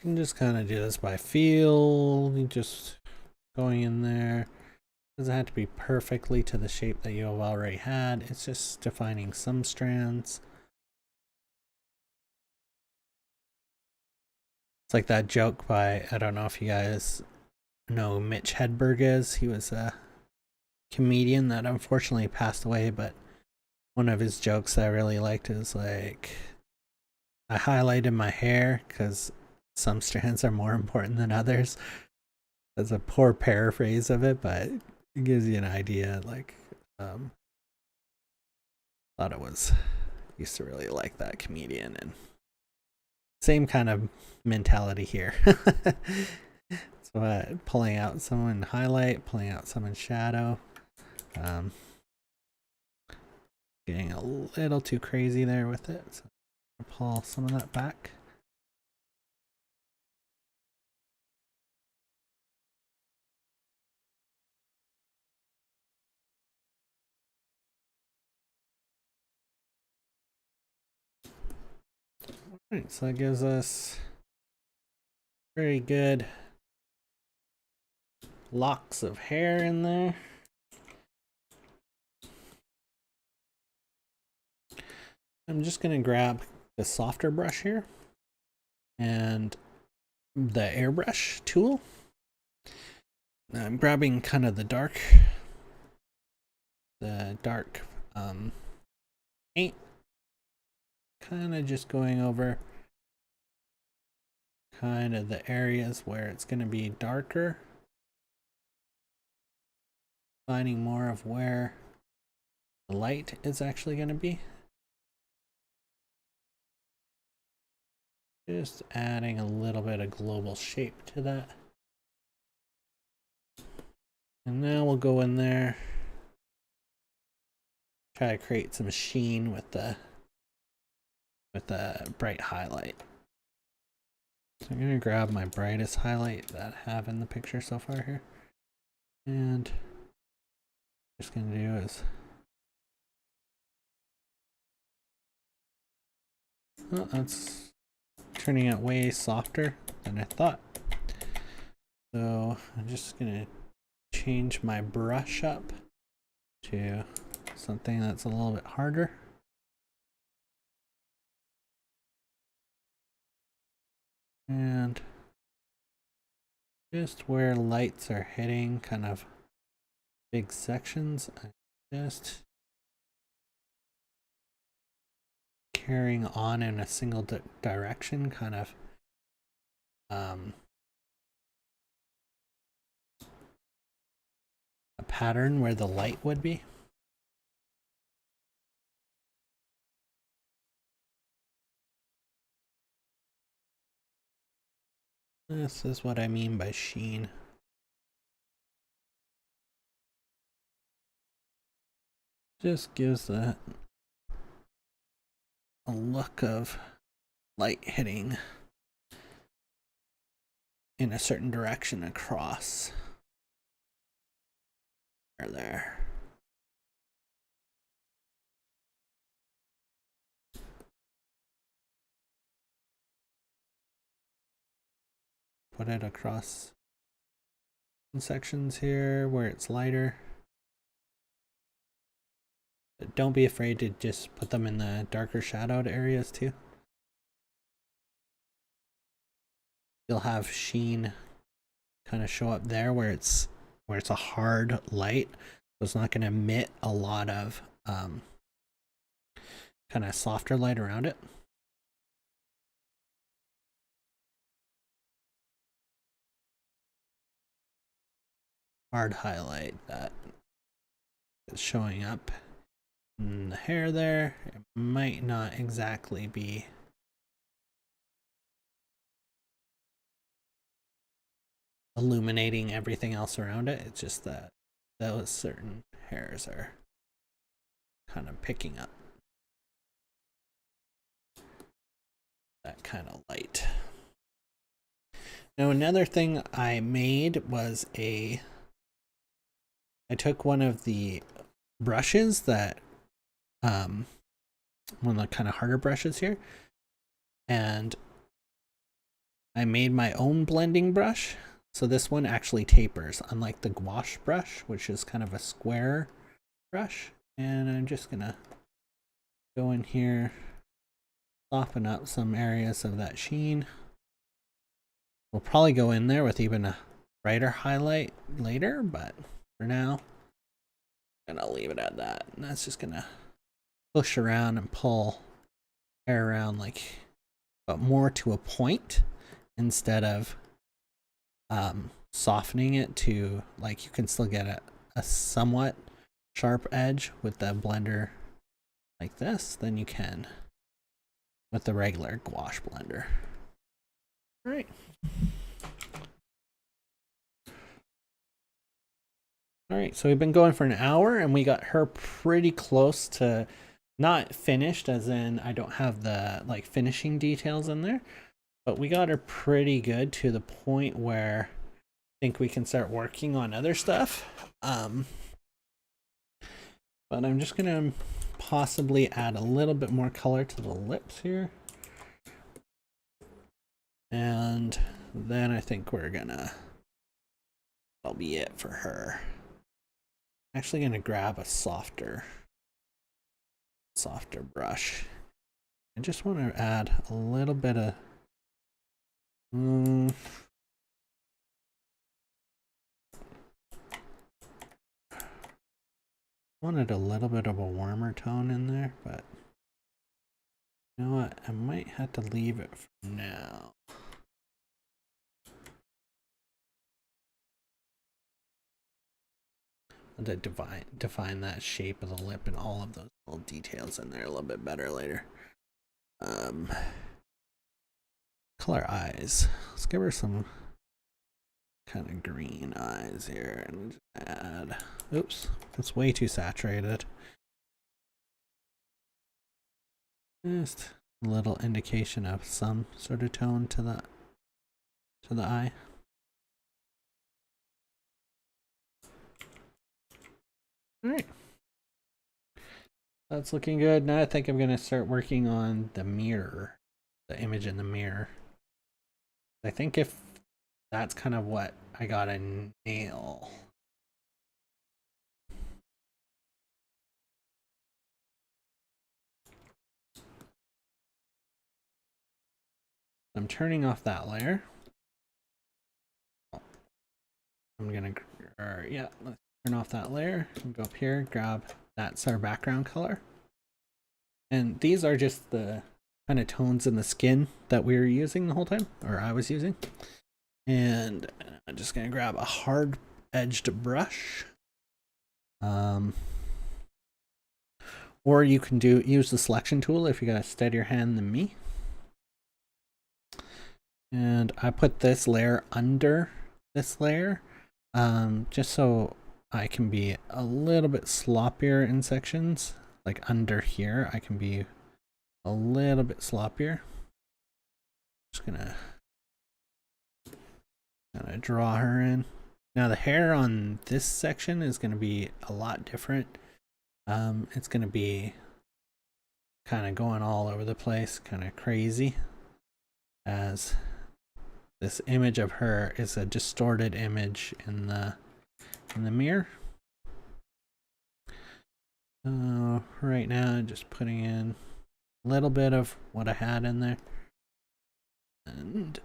You can just kind of do this by feel, just going in there. Doesn't have to be perfectly to the shape that you have already had. It's just defining some strands. It's like that joke by, I don't know if you guys know who Mitch Hedberg is. He was a comedian that unfortunately passed away, but one of his jokes that I really liked is like, I highlighted my hair because some strands are more important than others. That's a poor paraphrase of it, but it gives you an idea. Like, thought it was Used to really like that comedian, and same kind of mentality here. So pulling out some in highlight, pulling out some in shadow. Getting a little too crazy there with it, so I'll pull some of that back. Alright, so that gives us very good locks of hair in there. I'm just going to grab the softer brush here and the airbrush tool. I'm grabbing kind of the dark paint, kind of just going over kind of the areas where it's going to be darker, finding more of where the light is actually going to be. Just adding a little bit of global shape to that. And now we'll go in there, try to create some sheen with the bright highlight. So I'm going to grab my brightest highlight that I have in the picture so far here. And what I'm just going to do is, oh, that's turning out way softer than I thought. So I'm just going to change my brush up to something that's a little bit harder. And just where lights are hitting kind of big sections, I'm just carrying on in a single direction, kind of a pattern where the light would be. This is what I mean by sheen. Just gives that a look of light hitting in a certain direction across there. Put it across sections here where it's lighter. But don't be afraid to just put them in the darker shadowed areas too. You'll have sheen kind of show up there where it's a hard light, so it's not going to emit a lot of kind of softer light around it. Hard highlight that is showing up in the hair there. It might not exactly be illuminating everything else around it. It's just that those certain hairs are kind of picking up that kind of light. Now another thing I made was I took one of the brushes that one of the kind of harder brushes here, and I made my own blending brush. So this one actually tapers, unlike the gouache brush, which is kind of a square brush. And I'm just gonna go in here, soften up some areas of that sheen. We'll probably go in there with even a brighter highlight later, but for now, I'm gonna leave it at that. And that's just gonna push around and pull hair around, but more to a point instead of softening it to, you can still get a somewhat sharp edge with the blender like this than you can with the regular gouache blender. All right. All right, so we've been going for an hour and we got her pretty close to not finished, as in I don't have the like finishing details in there, but we got her pretty good to the point where I think we can start working on other stuff. But I'm just gonna possibly add a little bit more color to the lips here. And then I think that'll be it for her. I'm actually gonna grab a softer brush. I just want to add a little bit of wanted a little bit of a warmer tone in there, but you know what? I might have to leave it for now. To define that shape of the lip and all of those little details in there a little bit better later. Color eyes. Let's give her some kind of green eyes here and add. Oops, that's way too saturated. Just a little indication of some sort of tone to the eye. All right, that's looking good. Now I think I'm gonna start working on the mirror, the image in the mirror. I think if that's kind of what I gotta nail. I'm turning off that layer. I'm gonna, yeah, let's turn off that layer and go up here, grab that's our background color. And these are just the kind of tones in the skin that we were using the whole time, or I was using. And I'm just gonna grab a hard edged brush. Or you can use the selection tool if you got a steadier hand than me. And I put this layer under this layer, just so I can be a little bit sloppier in sections. Like under here, I can be a little bit sloppier. Just gonna kind of draw her in. Now the hair on this section is gonna be a lot different. It's gonna be kind of going all over the place, kind of crazy, as this image of her is a distorted image in the mirror. Right now I'm just putting in a little bit of what I had in there, and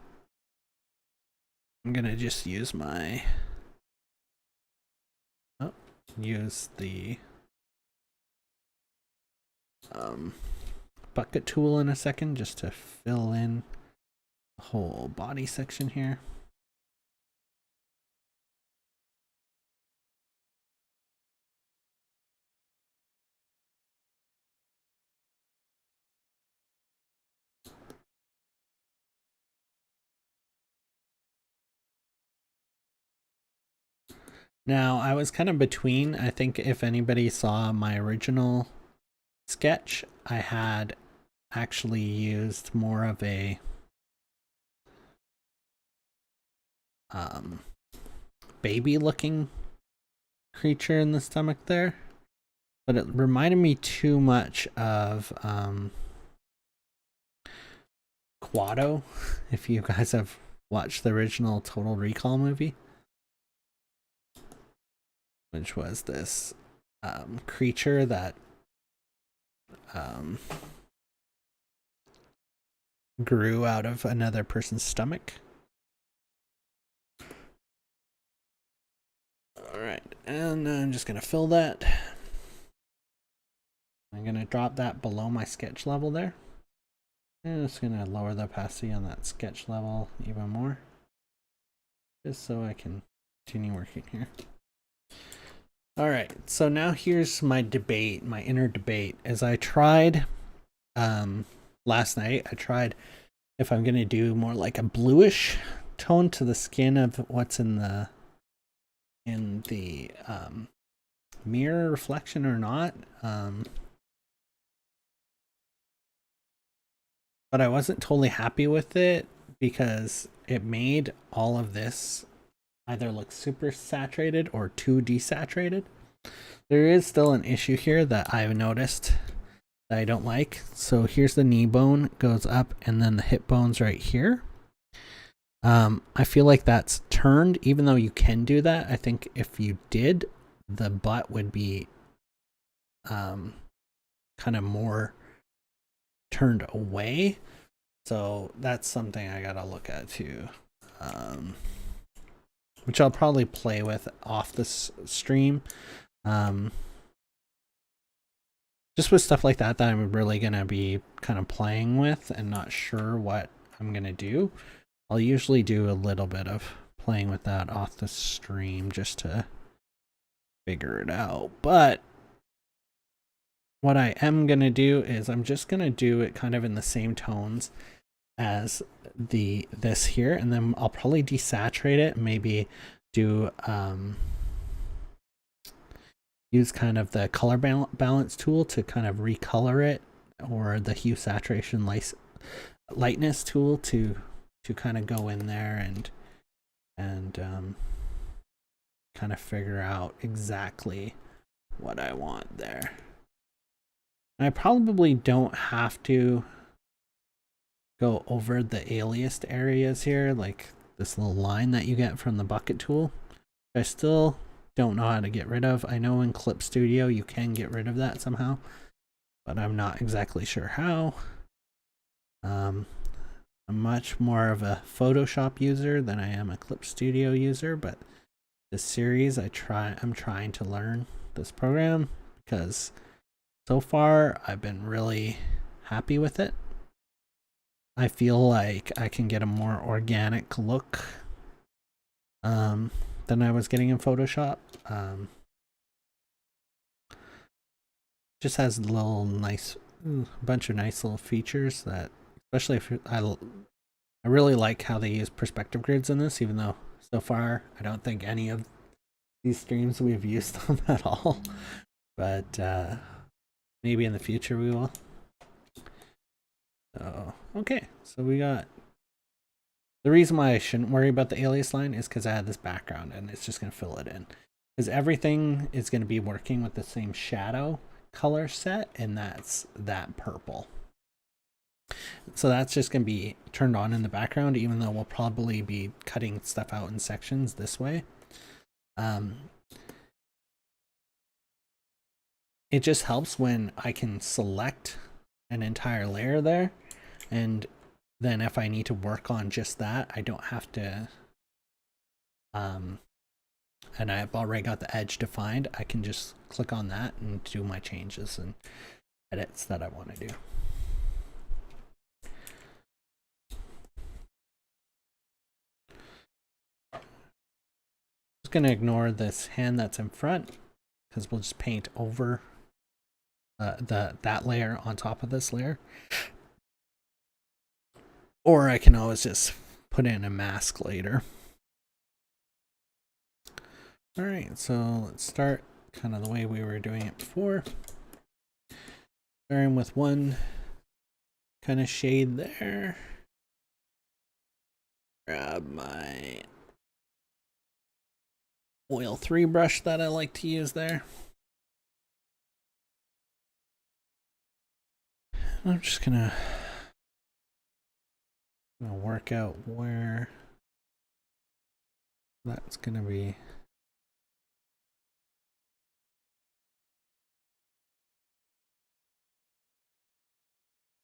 I'm gonna just use the bucket tool in a second, just to fill in the whole body section here. Now I was kind of between, I think if anybody saw my original sketch, I had actually used more of a baby looking creature in the stomach there, but it reminded me too much of Quado, if you guys have watched the original Total Recall movie, which was this creature that grew out of another person's stomach. Alright, and I'm just gonna fill that. I'm gonna drop that below my sketch level there. And it's gonna lower the opacity on that sketch level even more, just so I can continue working here. All right, so now here's my debate, my inner debate. As I tried last night, I tried if I'm gonna do more like a bluish tone to the skin of what's in the mirror reflection or not. But I wasn't totally happy with it because it made all of this either look super saturated or too desaturated. There is still an issue here that I've noticed that I don't like. So here's the knee bone goes up and then the hip bone's right here. I feel like that's turned, even though you can do that. I think if you did, the butt would be kind of more turned away. So that's something I gotta look at too. Which I'll probably play with off this stream. Just with stuff like that I'm really gonna be kind of playing with and not sure what I'm gonna do. I'll usually do a little bit of playing with that off the stream just to figure it out. But what I am gonna do is I'm just gonna do it kind of in the same tones as this here, and then I'll probably desaturate it, maybe do use kind of the color balance tool to kind of recolor it, or the hue saturation lightness tool to kind of go in there and kind of figure out exactly what I want there. And I probably don't have to go over the aliased areas here, like this little line that you get from the bucket tool. I still don't know how to get rid of. I know in Clip Studio you can get rid of that somehow, but I'm not exactly sure how. I'm much more of a Photoshop user than I am a Clip Studio user, but this series I'm trying to learn this program because so far I've been really happy with it. I feel like I can get a more organic look than I was getting in Photoshop. Just has a little nice, bunch of nice little features that, especially if I really like how they use perspective grids in this, even though so far I don't think any of these streams we've used them at all. But maybe in the future we will. So, okay, so we got, the reason why I shouldn't worry about the alias line is because I had this background and it's just going to fill it in. Because everything is going to be working with the same shadow color set, and that's that purple. So that's just going to be turned on in the background, even though we'll probably be cutting stuff out in sections this way. It just helps when I can select an entire layer there, and then if I need to work on just that, I don't have to and I've already got the edge defined. I can just click on that and do my changes and edits that I want to do. Just gonna ignore this hand that's in front because we'll just paint over that layer on top of this layer. Or I can always just put in a mask later. All right, so let's start kind of the way we were doing it before. Starting with one kind of shade there. Grab my oil 3 brush that I like to use there. I'm just gonna work out where that's gonna be.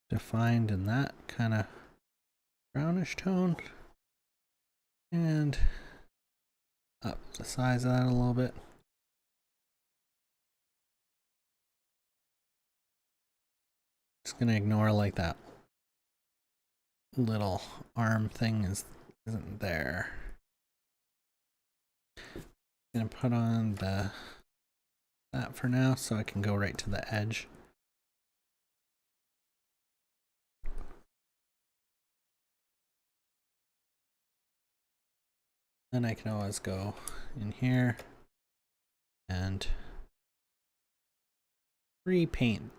Defined in that kind of brownish tone, and up the size of that a little bit. Just gonna ignore like that little arm thing isn't there. Gonna put on the that for now so I can go right to the edge. Then I can always go in here and repaint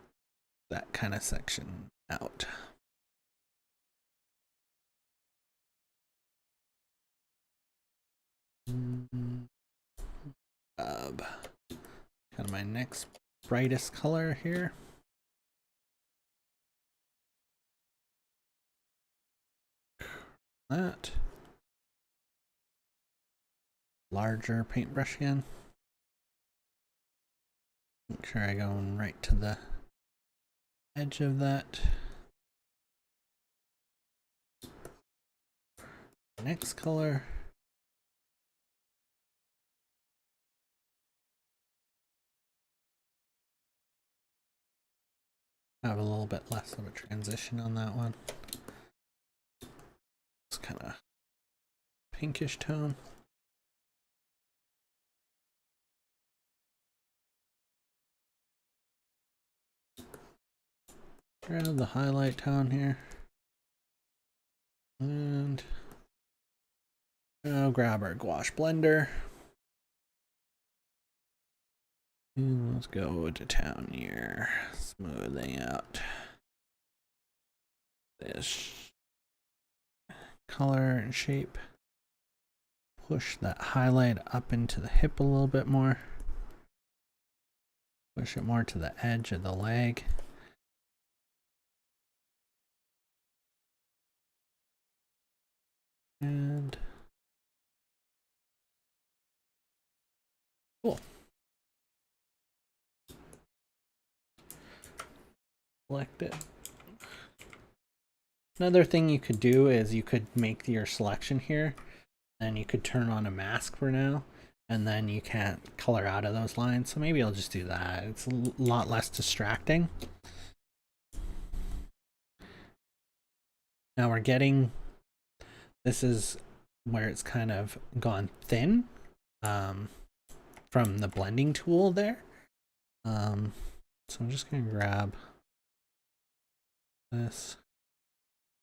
that kind of section out. Kind of my next brightest color here. That. Larger paintbrush again. Make sure I go right to the edge of that. Next color. Have a little bit less of a transition on that one. It's kind of pinkish tone. Grab the highlight tone here. And now grab our gouache blender. And let's go to town here. Smoothing out this color and shape. Push that highlight up into the hip a little bit more. Push it more to the edge of the leg. And cool. Select it. Another thing you could do is you could make your selection here, and you could turn on a mask for now, and then you can't color out of those lines. So maybe I'll just do that. It's a lot less distracting. Now we're getting, this is where it's kind of gone thin from the blending tool there. So I'm just gonna grab this,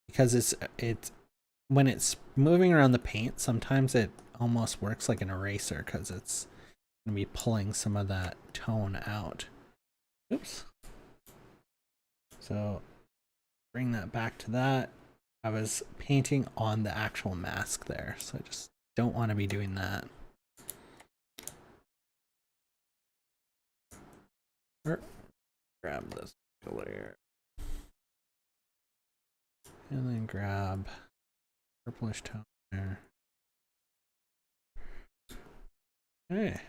because it's when it's moving around the paint, sometimes it almost works like an eraser because it's gonna be pulling some of that tone out. Oops. So bring that back to that. I was painting on the actual mask there, so I just don't want to be doing that. Grab this color and then grab purplish tone there. Okay,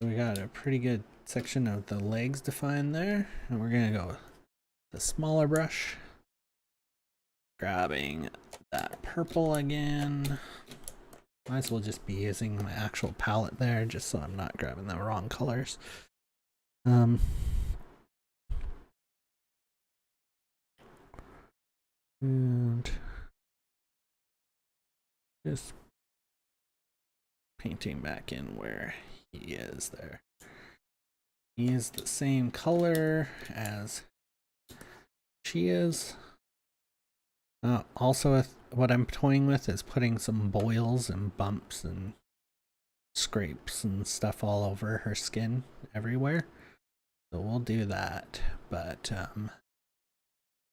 so we got a pretty good section of the legs defined there, and we're gonna go with the smaller brush, grabbing that purple again. Might as well just be using my actual palette there, just so I'm not grabbing the wrong colors. And just painting back in where he is there. He is the same color as she is. Also, what I'm toying with is putting some boils and bumps and scrapes and stuff all over her skin everywhere. So we'll do that, but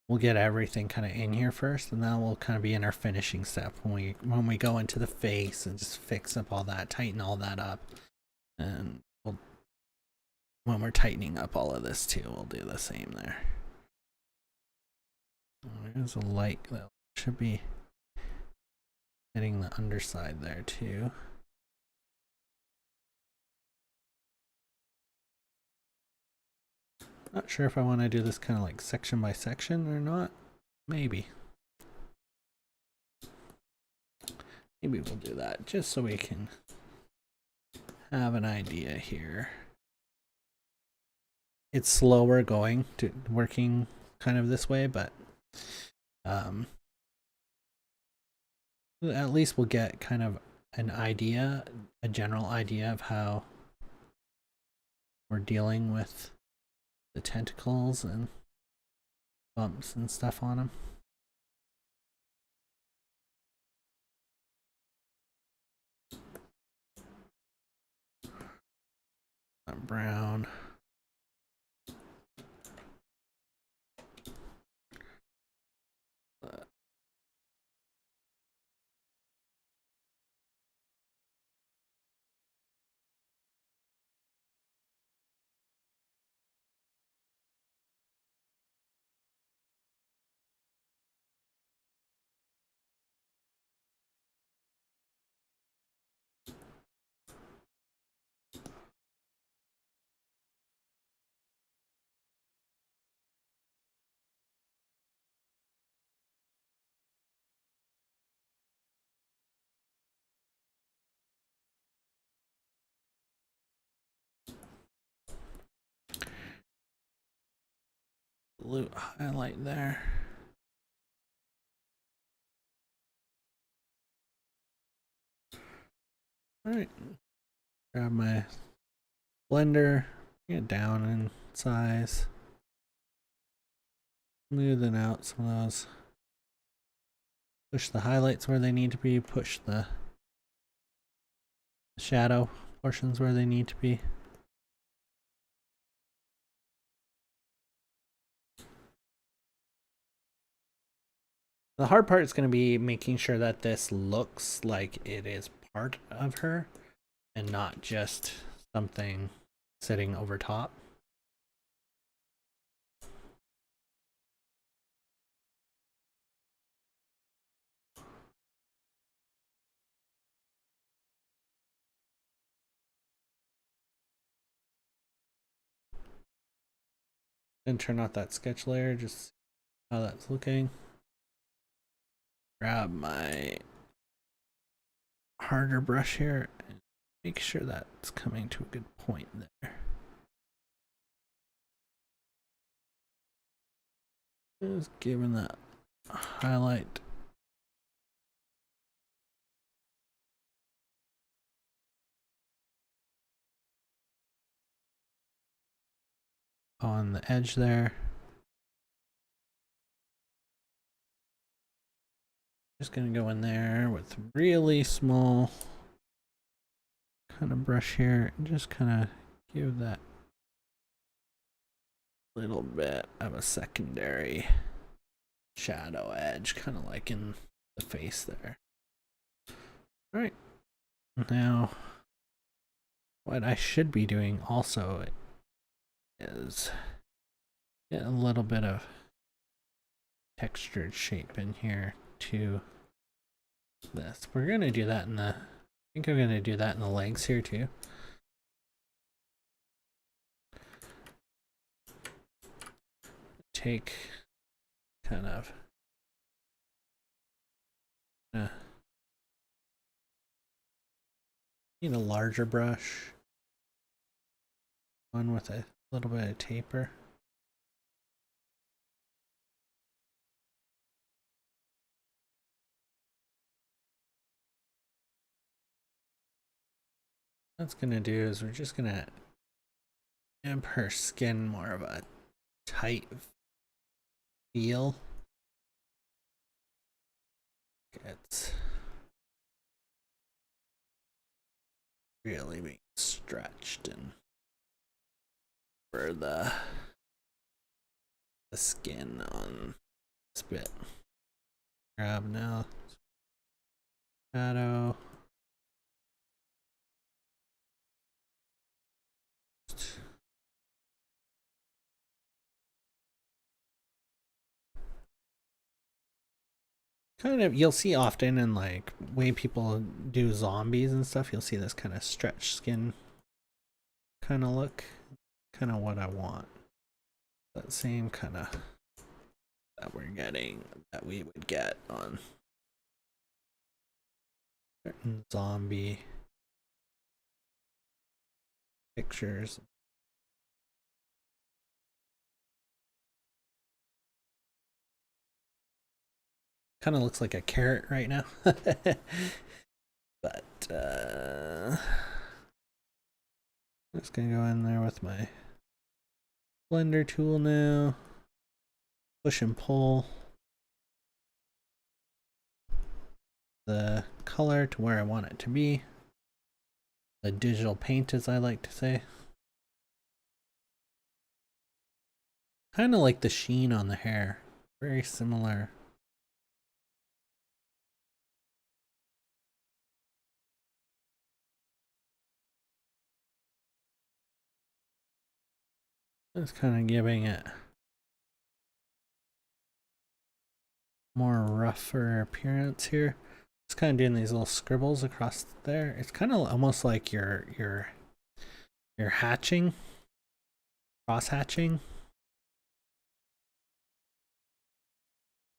we'll get everything kind of in here first, and then we'll kind of be in our finishing step when we go into the face and just fix up all that, tighten all that up. And when we're tightening up all of this too, we'll do the same there. There's a light that should be hitting the underside there too. Not sure if I want to do this kind of like section by section or not. Maybe. Maybe we'll do that just so we can have an idea here. It's slower going to working kind of this way, but at least we'll get kind of an idea, a general idea of how we're dealing with the tentacles and bumps and stuff on them. Brown. Blue highlight there. All right, grab my blender, bring it down in size, smoothen out some of those. Push the highlights where they need to be, push the shadow portions where they need to be. The hard part is going to be making sure that this looks like it is part of her and not just something sitting over top. And turn off that sketch layer, just see how that's looking. Grab my harder brush here and make sure that's coming to a good point there. Just giving that highlight. On the edge there. Just gonna go in there with really small kind of brush here and just kind of give that little bit of a secondary shadow edge, kind of like in the face there. All right, now what I should be doing also is get a little bit of textured shape in here to this. We're gonna do that in the, I think I'm gonna do that in the legs here too. Take kind of need a larger brush, one with a little bit of taper. What it's gonna do is we're just gonna give her skin more of a tight feel. It's really being stretched and for the skin on this bit. Grab now shadow. Kind of, you'll see often in like way people do zombies and stuff, you'll see this kind of stretched skin kind of look, kind of what I want. That same kind of that we're getting, that we would get on certain zombie pictures. Kind of looks like a carrot right now. But just gonna go in there with my blender tool now. Push and pull the color to where I want it to be. The digital paint, as I like to say. Kind of like the sheen on the hair. Very similar. Just kind of giving it more rougher appearance here. Just kind of doing these little scribbles across there. It's kind of almost like you're hatching, cross hatching.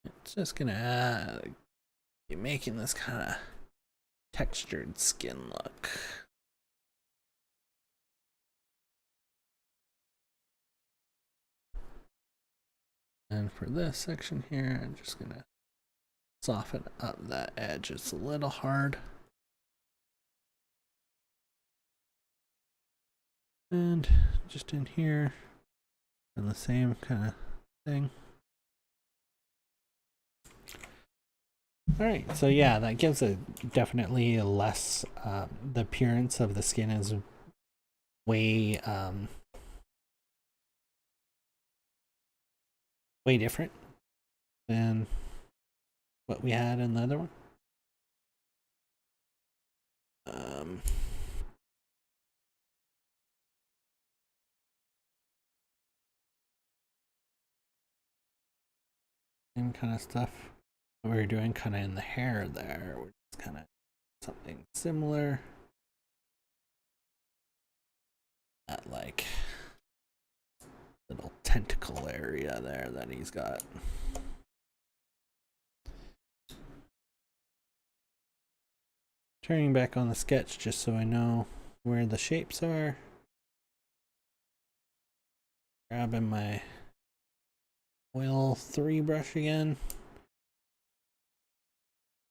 It's just gonna be making this kind of textured skin look. And for this section here, I'm just gonna soften up that edge. It's a little hard. And just in here, and the same kind of thing. Alright, so yeah, that gives a definitely a less, the appearance of the skin is way, way different than what we had in the other one. Same kind of stuff we were doing kind of in the hair there, which is kind of something similar. That like little tentacle area there that he's got. Turning back on the sketch just so I know where the shapes are. Grabbing my oil 3 brush again.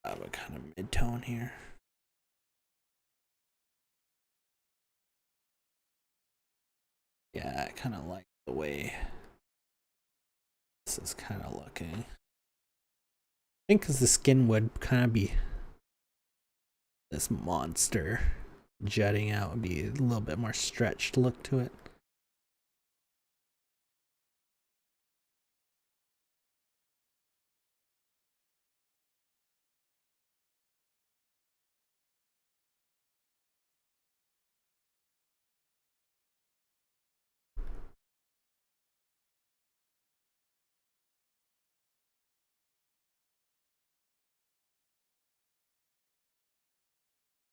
I have a kind of mid-tone here. Yeah, I kind of like the way this is kind of looking. I think because the skin would kind of be this monster jutting out, would be a little bit more stretched look to it.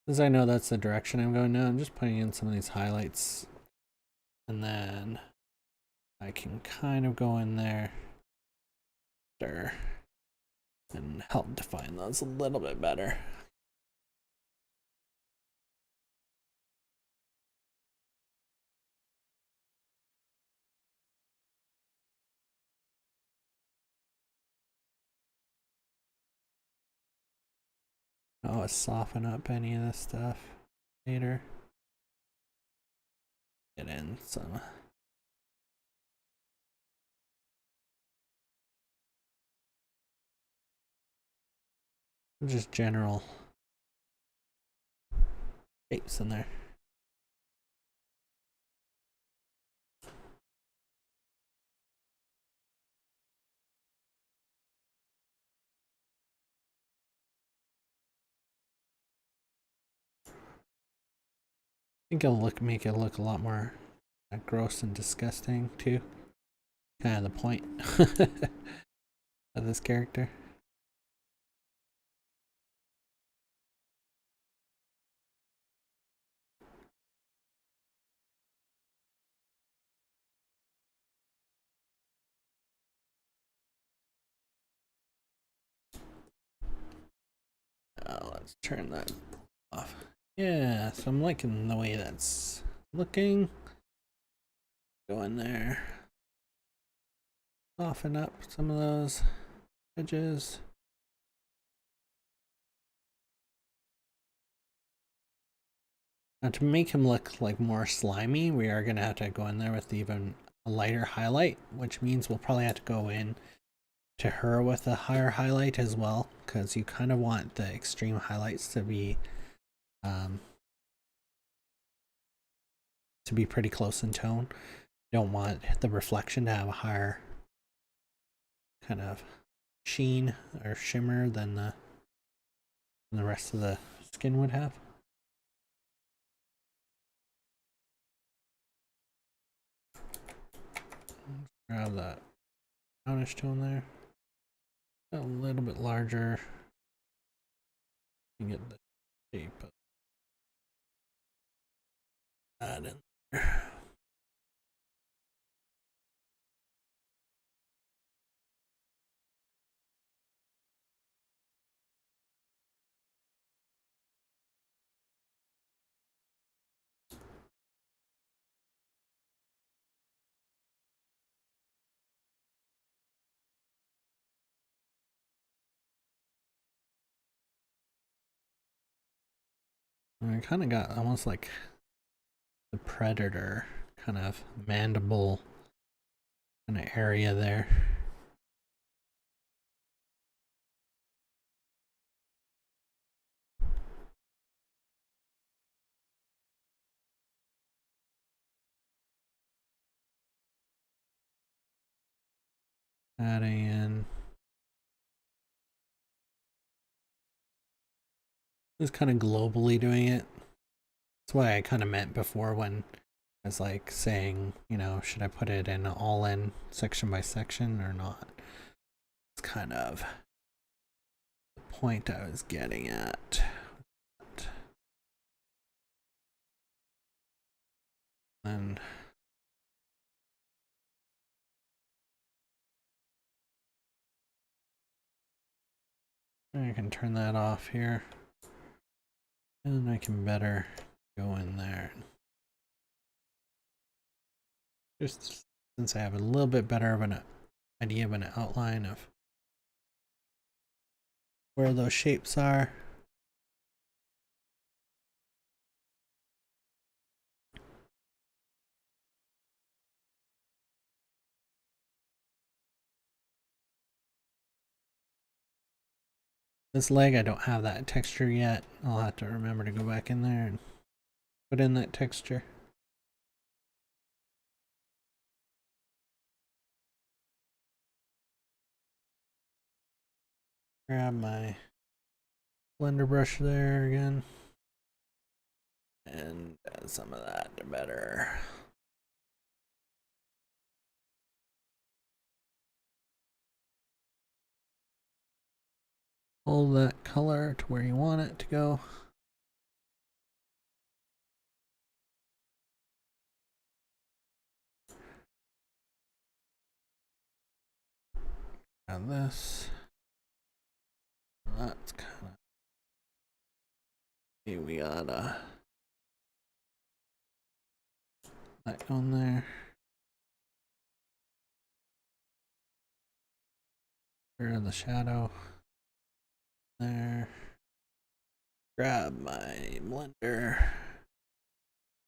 As I know that's the direction I'm going now, I'm just putting in some of these highlights, and then I can kind of go in there and help define those a little bit better. I'll soften up any of this stuff later. Get in some just general shapes in there. I think it'll make it look a lot more gross and disgusting too. Kind of the point of this character. Let's turn that off. Yeah, so I'm liking the way that's looking. Go in there. Soften up some of those edges. Now to make him look like more slimy, we are going to have to go in there with even a lighter highlight, which means we'll probably have to go in to her with a higher highlight as well, because you kind of want the extreme highlights to be pretty close in tone. You don't want the reflection to have a higher kind of sheen or shimmer than the rest of the skin would have. Grab that brownish tone there. A little bit larger. You get the shape of that in there. I kind of got almost like the predator kind of mandible kind of area there. Adding in. Just kind of globally doing it. That's what I kind of meant before when I was like saying, you know, should I put it in all in section by section or not? It's kind of the point I was getting at. And I can turn that off here. And I can better go in there. Just since I have a little bit better of an idea of an outline of where those shapes are. This leg, I don't have that texture yet. I'll have to remember to go back in there and put in that texture. Grab my blender brush there again. And add some of that to better. Hold that color to where you want it to go. And this. That's kind of. Okay, we got that on there. Where the shadow there. Grab my blender.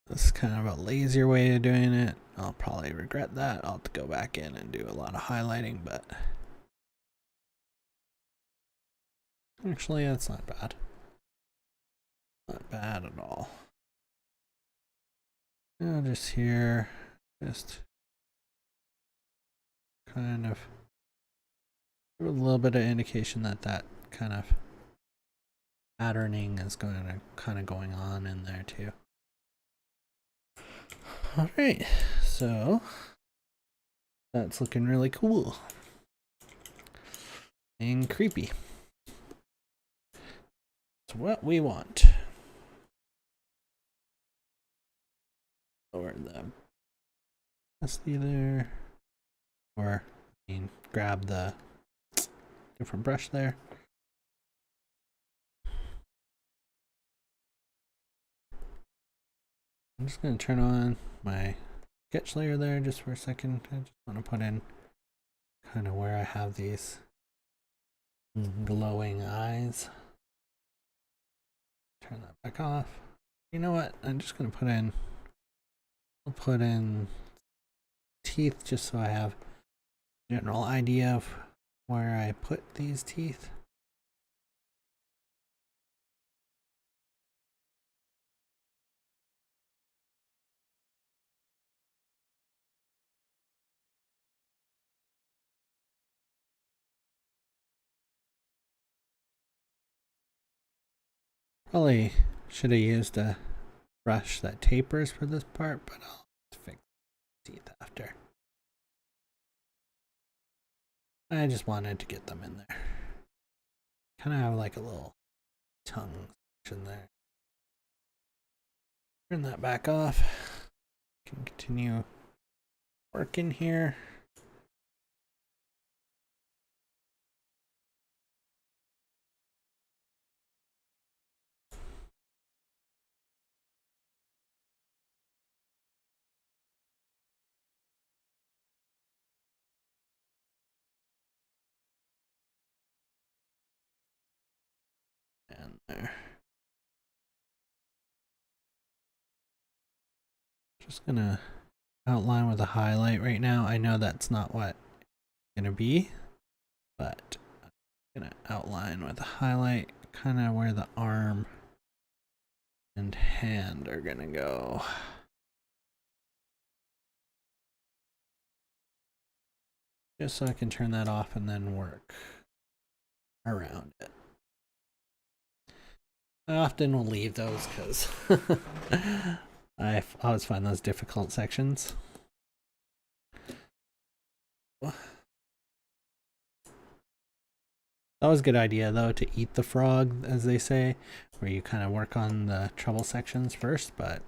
This is kind of a lazier way of doing it. I'll probably regret that. I'll have to go back in and do a lot of highlighting, but actually that's not bad. Not bad at all. Now just here, just kind of give a little bit of indication that that kind of patterning is going on in there too. All right, so that's looking really cool and creepy. It's what we want. Lower the opacity there, or I mean, grab the different brush there. I'm just going to turn on my sketch layer there just for a second. I just want to put in kind of where I have these glowing eyes. Turn that back off. You know what? I'm just gonna put in. I'll put in teeth just so I have a general idea of where I put these teeth. Probably should have used a brush that tapers for this part, but I'll fix teeth after. I just wanted to get them in there. Kind of have like a little tongue section there. Turn that back off. Can continue working here. And there. Just gonna outline with a highlight right now. I know that's not what it's gonna be, but I'm gonna outline with a highlight kind of where the arm and hand are gonna go. Just so I can turn that off and then work around it. I often will leave those because I always find those difficult sections. That was a good idea though, to eat the frog, as they say, where you kind of work on the trouble sections first, but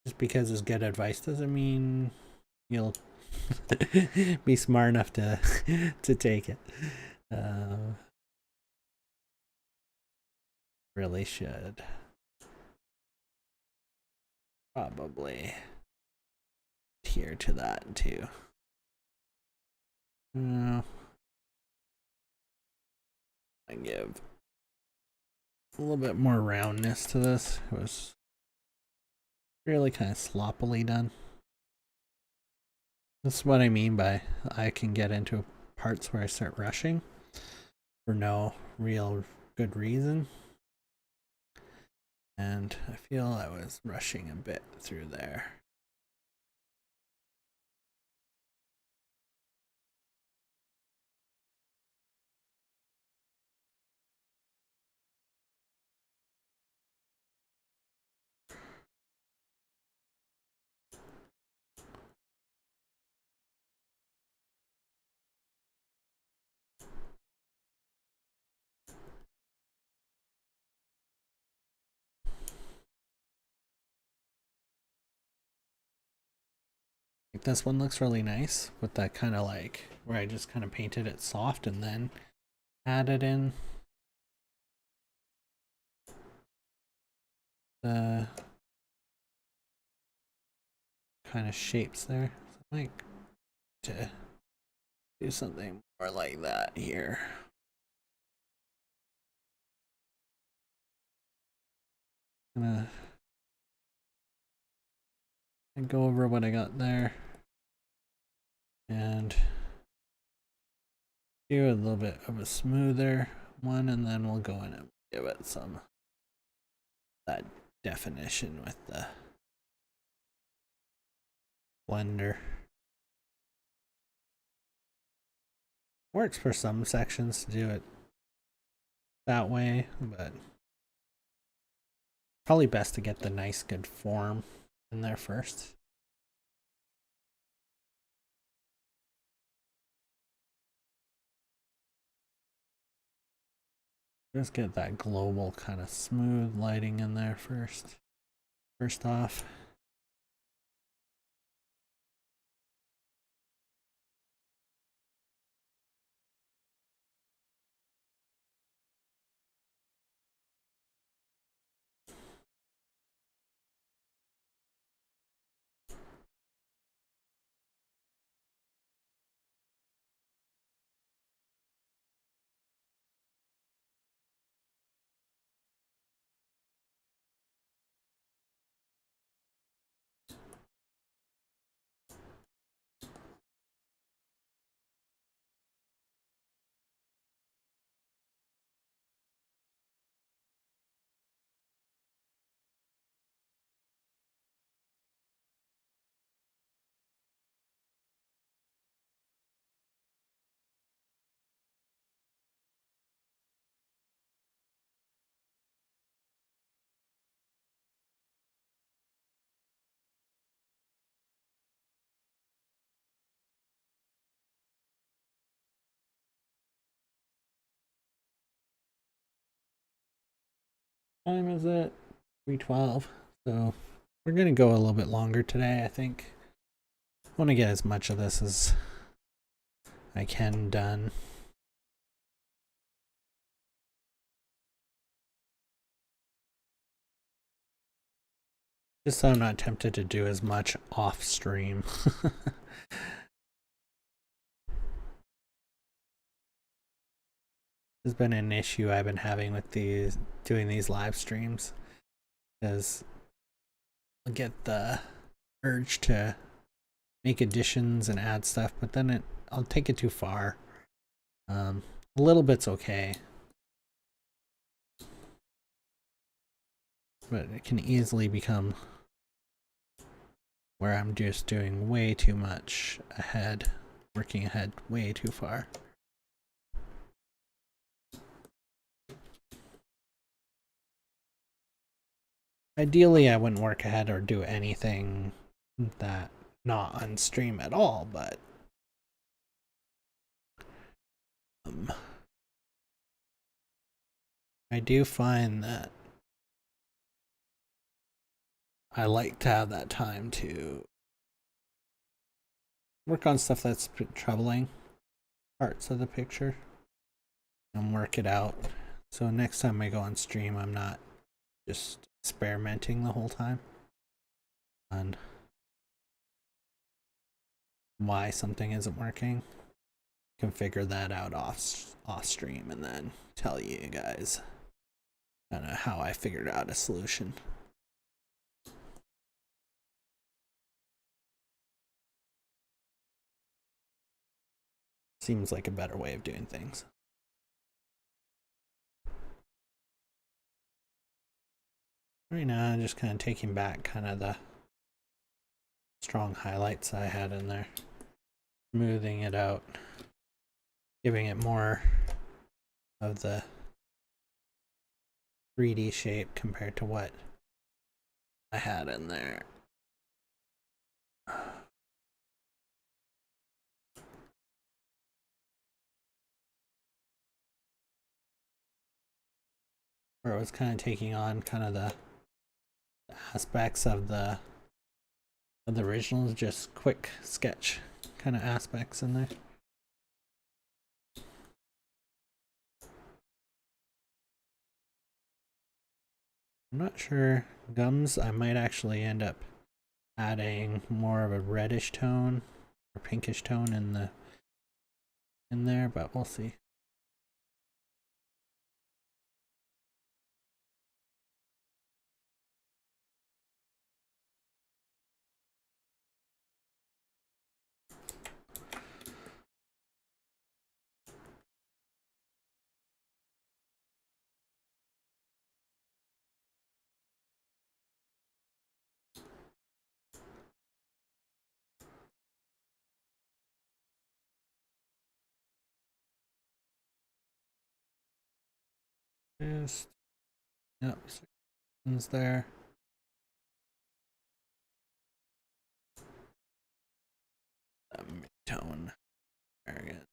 just because it's good advice doesn't mean you'll be smart enough to to take it. Really should probably adhere to that too. I give a little bit more roundness to this. It was really kind of sloppily done. That's what I mean by I can get into parts where I start rushing for no real good reason. And I feel I was rushing a bit through there. Like this one looks really nice with that kind of like where I just kind of painted it soft and then added in the kind of shapes there. So I like to do something more like that here. Gonna go over what I got there and do a little bit of a smoother one, and then we'll go in and give it some that definition with the blender. Works for some sections to do it that way, but probably best to get the nice good form in there first. Just get that global kind of smooth lighting in there first off. Time is it? 3:12. So we're gonna go a little bit longer today, I think. I want to get as much of this as I can done. Just so I'm not tempted to do as much off stream. Has been an issue I've been having with doing these live streams, because I'll get the urge to make additions and add stuff, but then I'll take it too far. A little bit's okay, but it can easily become where I'm just doing way too much ahead, working ahead way too far. Ideally, I wouldn't work ahead or do anything that not on stream at all, but I do find that I like to have that time to work on stuff that's troubling parts of the picture and work it out. So next time I go on stream, I'm not just experimenting the whole time on why something isn't working. I can figure that out off stream and then tell you guys kind of how I figured out a solution. Seems like a better way of doing things. Right now, I'm just kind of taking back kind of the strong highlights I had in there, smoothing it out, giving it more of the 3D shape compared to what I had in there. Where it was kind of taking on kind of the aspects of the originals, just quick sketch kind of aspects in there. I'm not sure. Gums, I might actually end up adding more of a reddish tone or pinkish tone in there, but we'll see. Just, yep, sections there. Mid-tone. Very good.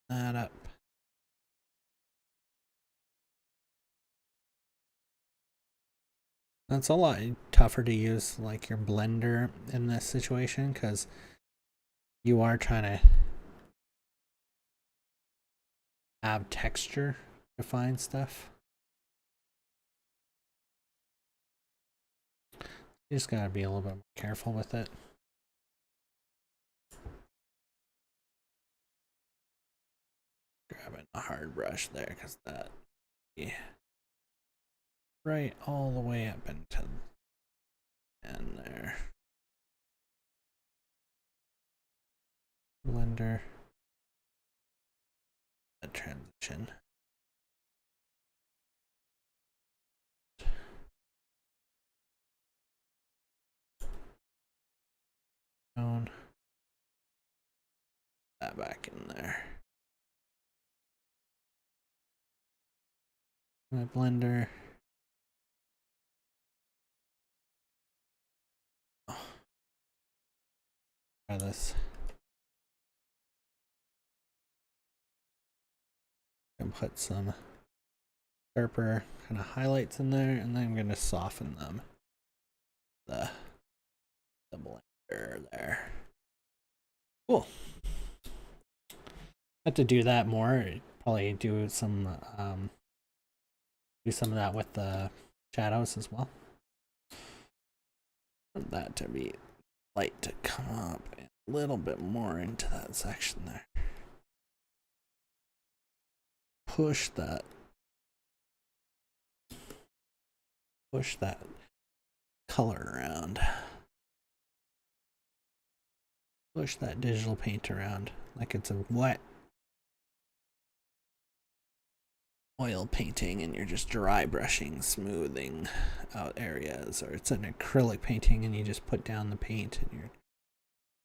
That up. That's a lot tougher to use like your blender in this situation, because you are trying to have texture to find stuff. You just gotta be a little bit more careful with it. Grabbing a hard brush there, because that, yeah, right all the way up into the end there. Blender. The transition. Tone. That back in there. My blender. Oh. Try this. And put some sharper kind of highlights in there, and then I'm going to soften them. The blender there. Cool. Have to do that more. Probably do some of that with the shadows as well. Want that to be light to come up a little bit more into that section there. Push that color around. Push that digital paint around like it's a wet oil painting and you're just dry brushing, smoothing out areas, or it's an acrylic painting and you just put down the paint and you're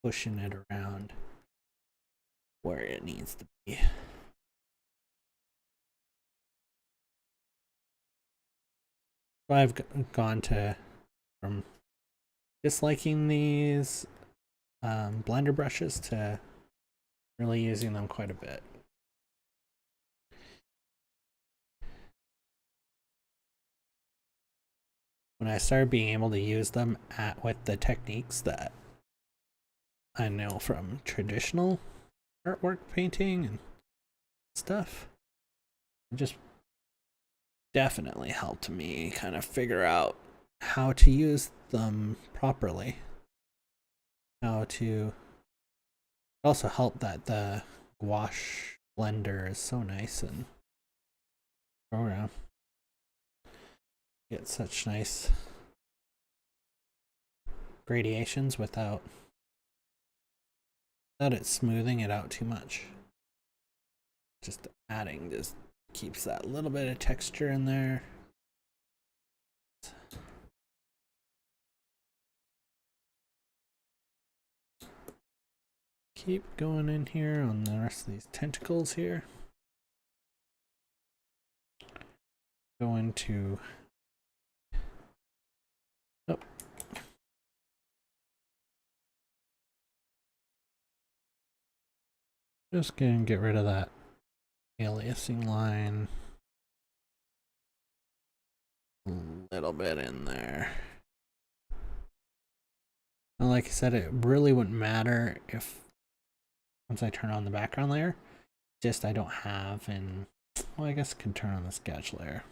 pushing it around where it needs to be. So I've gone to from disliking these blender brushes to really using them quite a bit. When I started being able to use them with the techniques that I know from traditional artwork painting and stuff, it just definitely helped me kind of figure out how to use them properly. How to also help that the gouache blender is so nice and program. Get such nice gradations without it smoothing it out too much. Just adding just keeps that little bit of texture in there. Keep going in here on the rest of these tentacles here. Go into just gonna get rid of that aliasing line. A little bit in there. And like I said, it really wouldn't matter if once I turn on the background layer, just I don't have, and well, I guess I can turn on the sketch layer.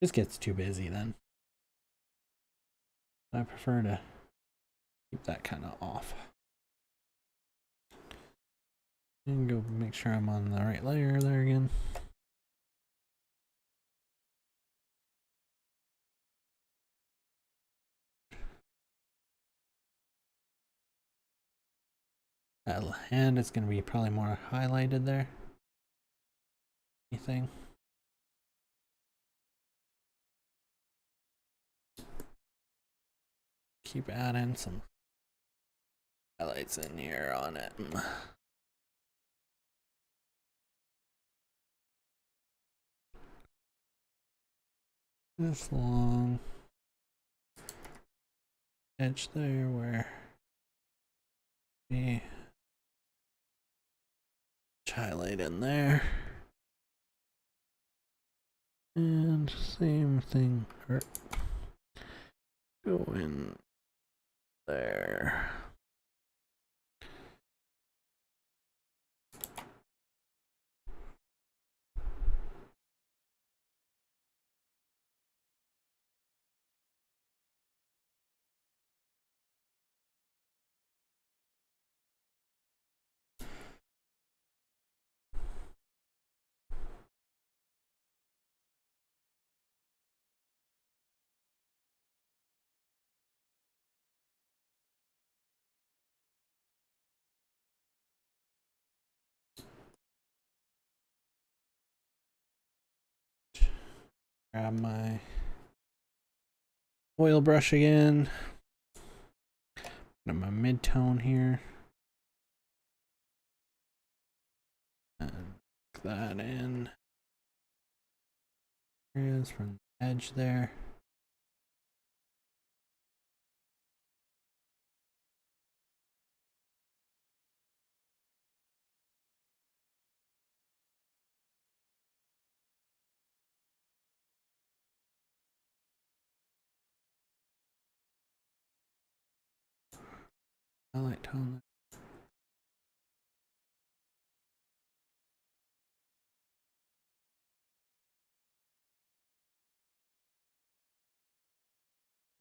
This gets too busy then. I prefer to keep that kind of off. And go make sure I'm on the right layer there again. That hand is going to be probably more highlighted there. Anything? Keep adding some highlights in here on it. This long edge there where we highlight in there. And same thing, go in there. Grab my oil brush again. Got my mid-tone here. And put that in. Areas from the edge there. highlight tone.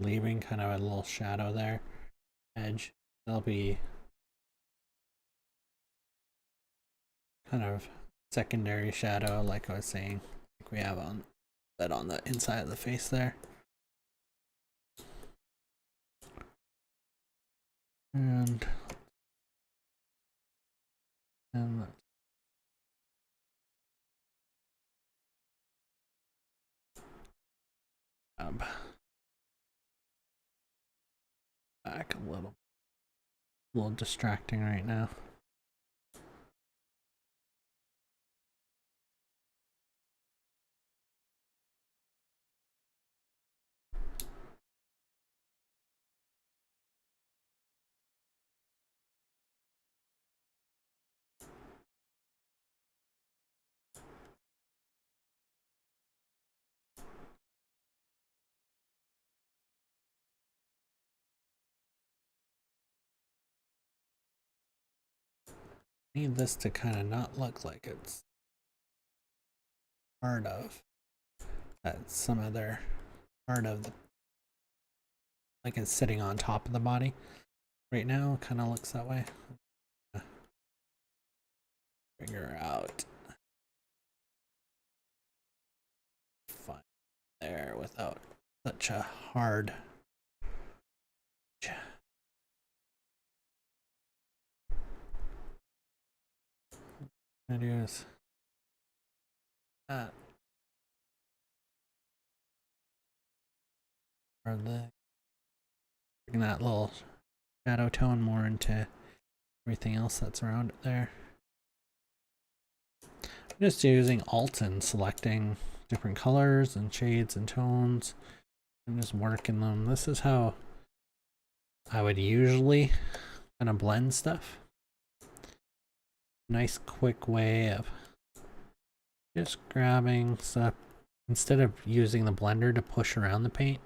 Leaving kind of a little shadow there, edge. That'll be kind of secondary shadow, like I was saying, like we have on that on the inside of the face there. And back a little distracting right now. Need this to kind of not look like it's part of that some other part of the, like it's sitting on top of the body. Right now it kind of looks that way. Figure out fine there without such a hard I do is that or the bring that little shadow tone more into everything else that's around it there. I'm just using Alt and selecting different colors and shades and tones. I'm just working them. This is how I would usually kind of blend stuff. Nice quick way of just grabbing stuff instead of using the blender to push around the paint,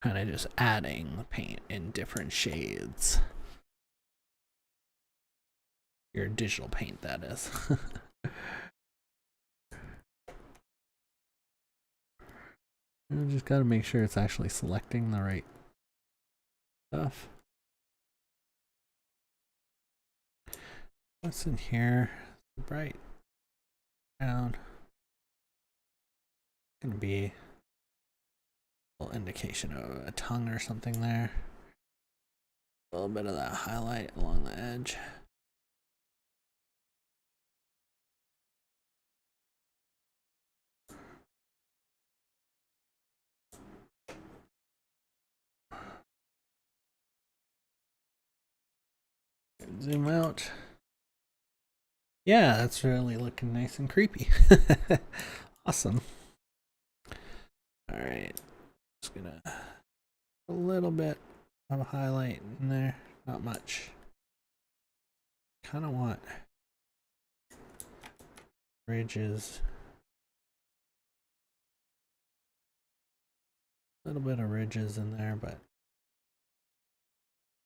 kind of just adding the paint in different shades. Your digital paint, that is. You just got to make sure it's actually selecting the right stuff. What's in here? Bright down. Gonna be a little indication of a tongue or something there. A little bit of that highlight along the edge. Zoom out. Yeah, that's really looking nice and creepy. Awesome. All right, just gonna a little bit of a highlight in there, not much. Kind of want ridges, a little bit of ridges in there, but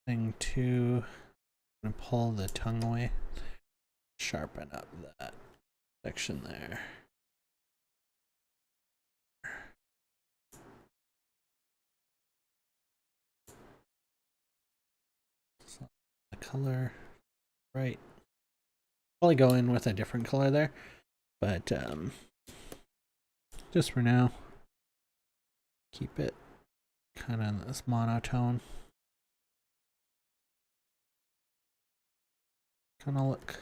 thing too. I'm gonna pull the tongue away, sharpen up that section there. So the color, right? Probably go in with a different color there, but just for now, keep it kind of in this monotone. Kind of look,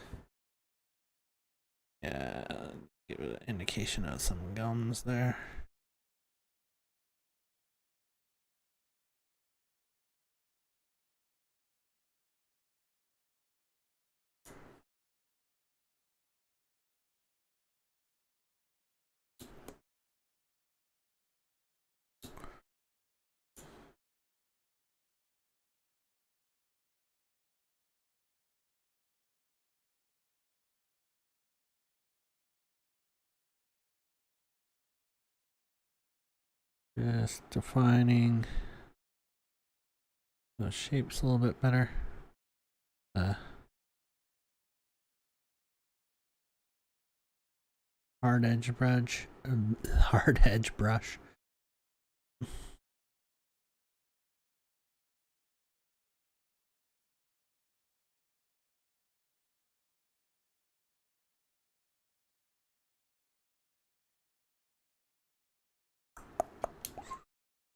yeah, give it an indication of some gums there. Just defining The shape's a little bit better. Hard edge brush. Hard edge brush.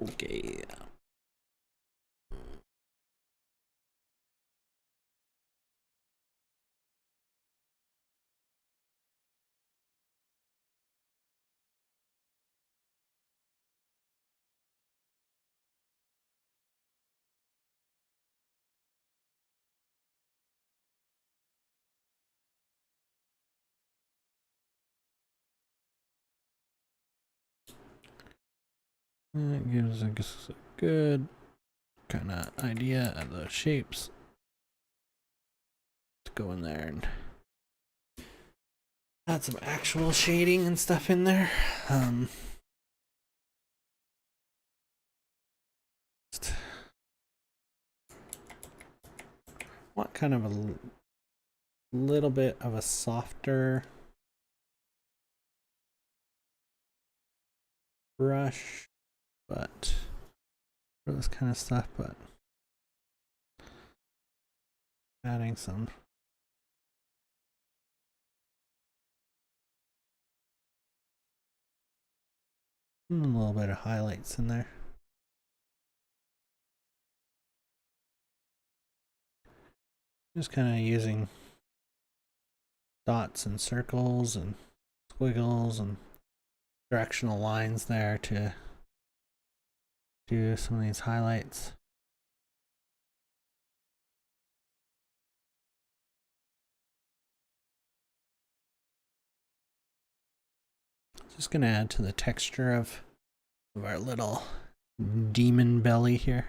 Okay. It gives us a good kind of idea of the shapes. Let's go in there and add some actual shading and stuff in there. Want kind of a little bit of a softer brush, but for this kind of stuff, but adding some a little bit of highlights in there. Just kind of using dots and circles and squiggles and directional lines there to do some of these highlights. Just going to add to the texture of our little demon belly here.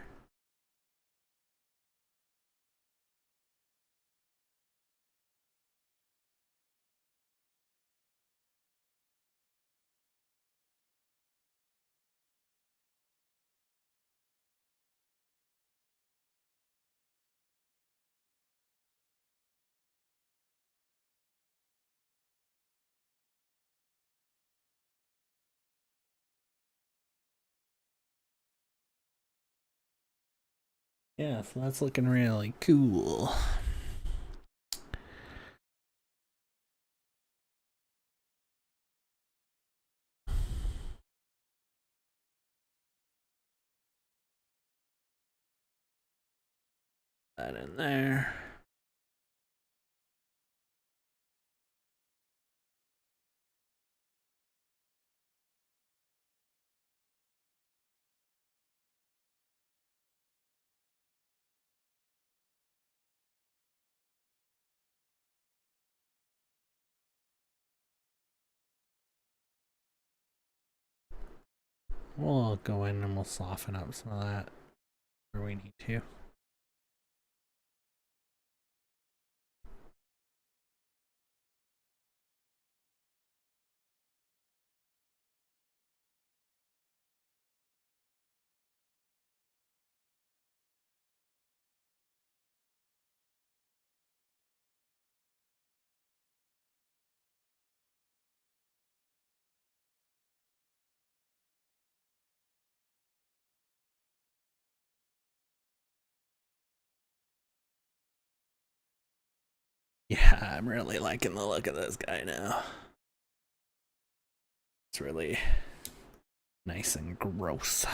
Yeah, so that's looking really cool. That in there. We'll go in and we'll soften up some of that where we need to. Yeah, I'm really liking the look of this guy now. It's really nice and gross.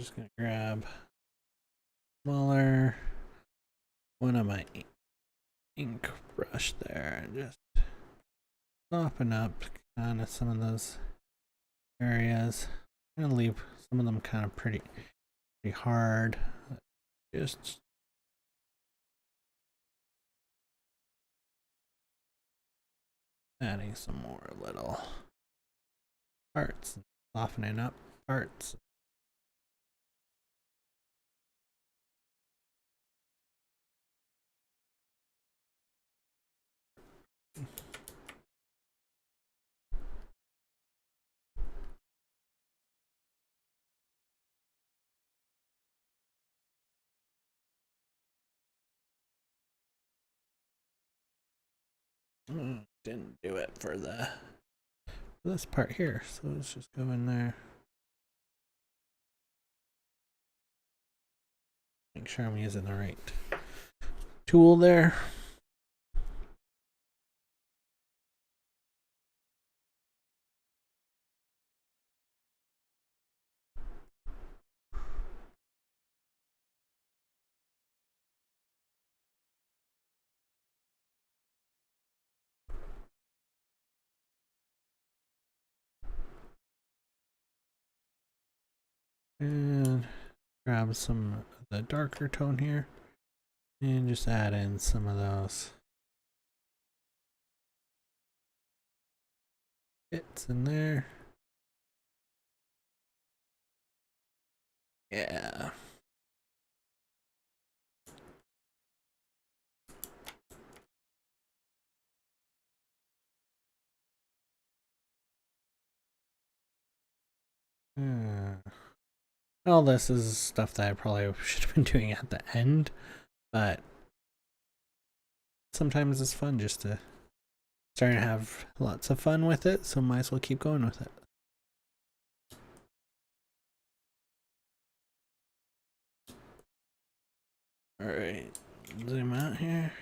just gonna grab smaller one of my ink brush there and just soften up kind of some of those areas. I'm gonna leave some of them kind of pretty hard. Just adding some more little parts, softening up parts. Didn't do it for this part here, so let's just go in there. Make sure I'm using the right tool there. And grab some of the darker tone here and just add in some of those bits in there. Yeah. All this is stuff that I probably should have been doing at the end, but sometimes it's fun just to start to have lots of fun with it, so might as well keep going with it. Alright, zoom out here.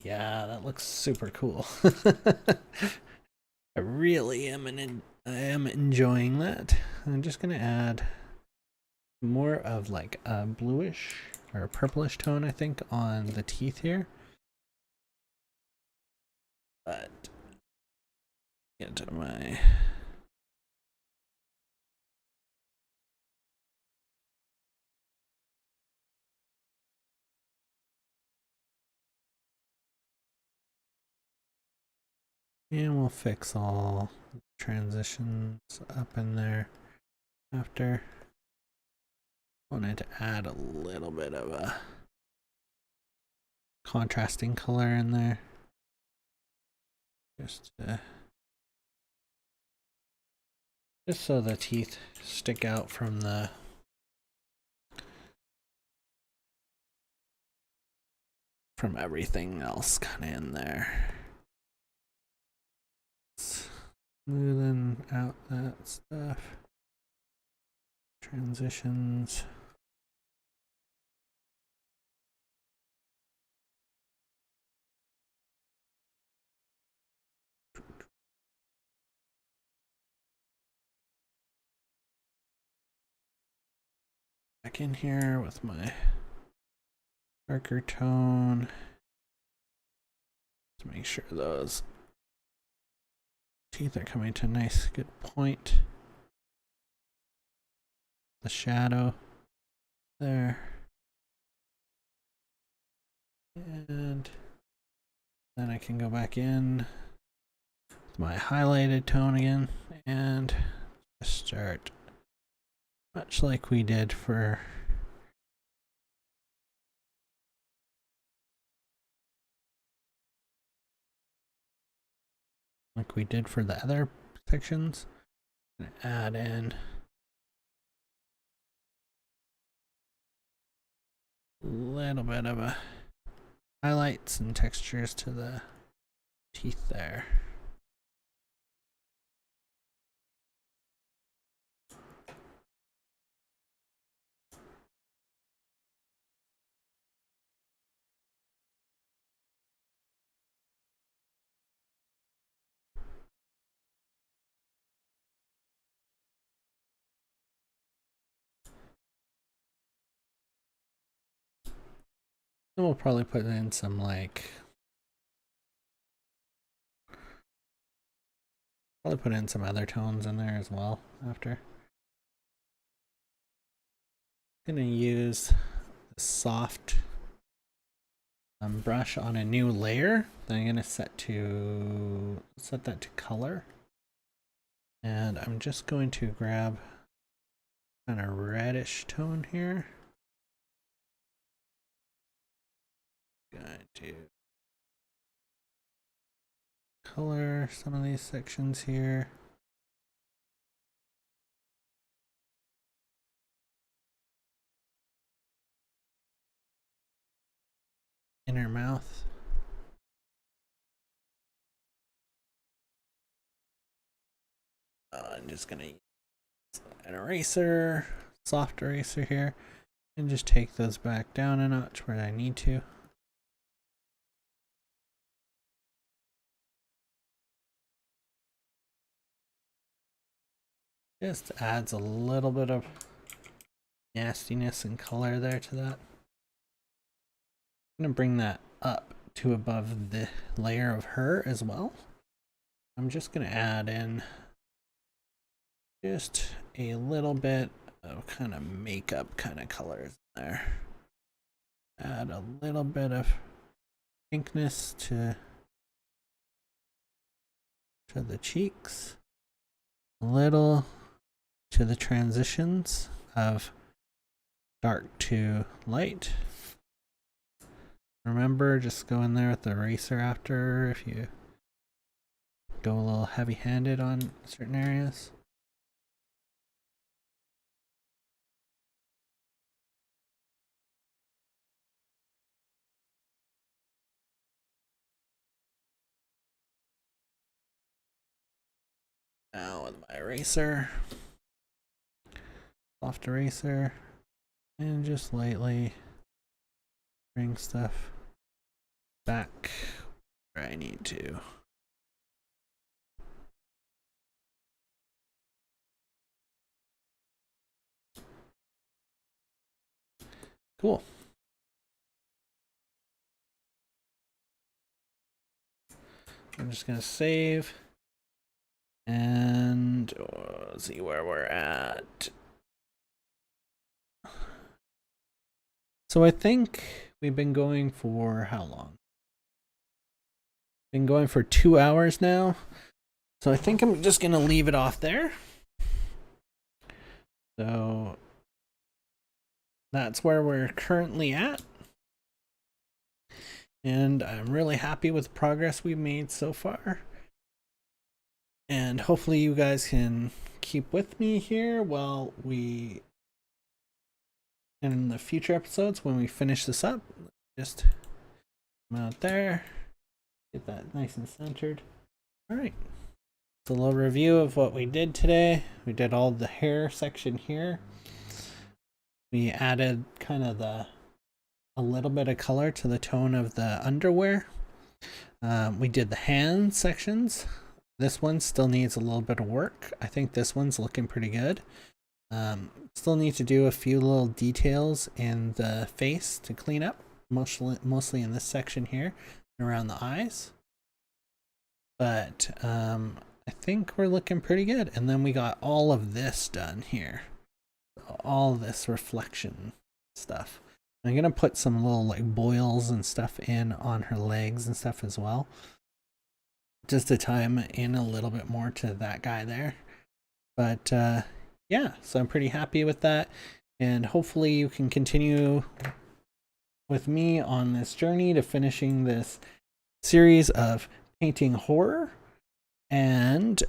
Yeah, that looks super cool. I really am enjoying that. I'm just gonna add more of like a bluish or a purplish tone, I think, on the teeth here. But get to my and we'll fix all transitions up in there after. Wanted to add a little bit of a contrasting color in there, just so the teeth stick out from everything else kind of in there. Smoothing out that stuff. Transitions. Back in here with my darker tone to make sure those teeth are coming to a nice good point. The shadow there. And then I can go back in with my highlighted tone again and just start much like we did for the other sections. And add in a little bit of a highlights and textures to the teeth there. Then we'll probably put in some like, probably put in some other tones in there as well after. I'm gonna use the soft brush on a new layer. Then I'm gonna set that to color. And I'm just going to grab kind of reddish tone here. Going to color some of these sections here. Inner mouth. I'm just gonna use an eraser, soft eraser here, and just take those back down a notch where I need to. Just adds a little bit of nastiness and color there to that. I'm gonna bring that up to above the layer of her as well. I'm just gonna add in just a little bit of kind of makeup kind of colors there. Add a little bit of pinkness to the cheeks, a little to the transitions of dark to light. Remember, just go in there with the eraser after if you go a little heavy-handed on certain areas. Now with my eraser, soft eraser, and just lightly bring stuff back where I need to. Cool. I'm just gonna save and see where we're at. So I think we've been going for how long? Been going for 2 hours now. So I think I'm just gonna leave it off there. So that's where we're currently at. And I'm really happy with the progress we've made so far. And hopefully you guys can keep with me here while we, in the future episodes when we finish this up, just come out there, get that nice and centered. All right. So a little review of what we did today. We did all the hair section here. We added kind of a little bit of color to the tone of the underwear. We did the hand sections. This one still needs a little bit of work. I think this one's looking pretty good. Still need to do a few little details in the face to clean up, mostly in this section here around the eyes. But I think we're looking pretty good. And then we got all of this done here. All this reflection stuff. I'm gonna put some little like boils and stuff in on her legs and stuff as well, just to tie him in a little bit more to that guy there. But yeah, so I'm pretty happy with that, and hopefully you can continue with me on this journey to finishing this series of painting horror. And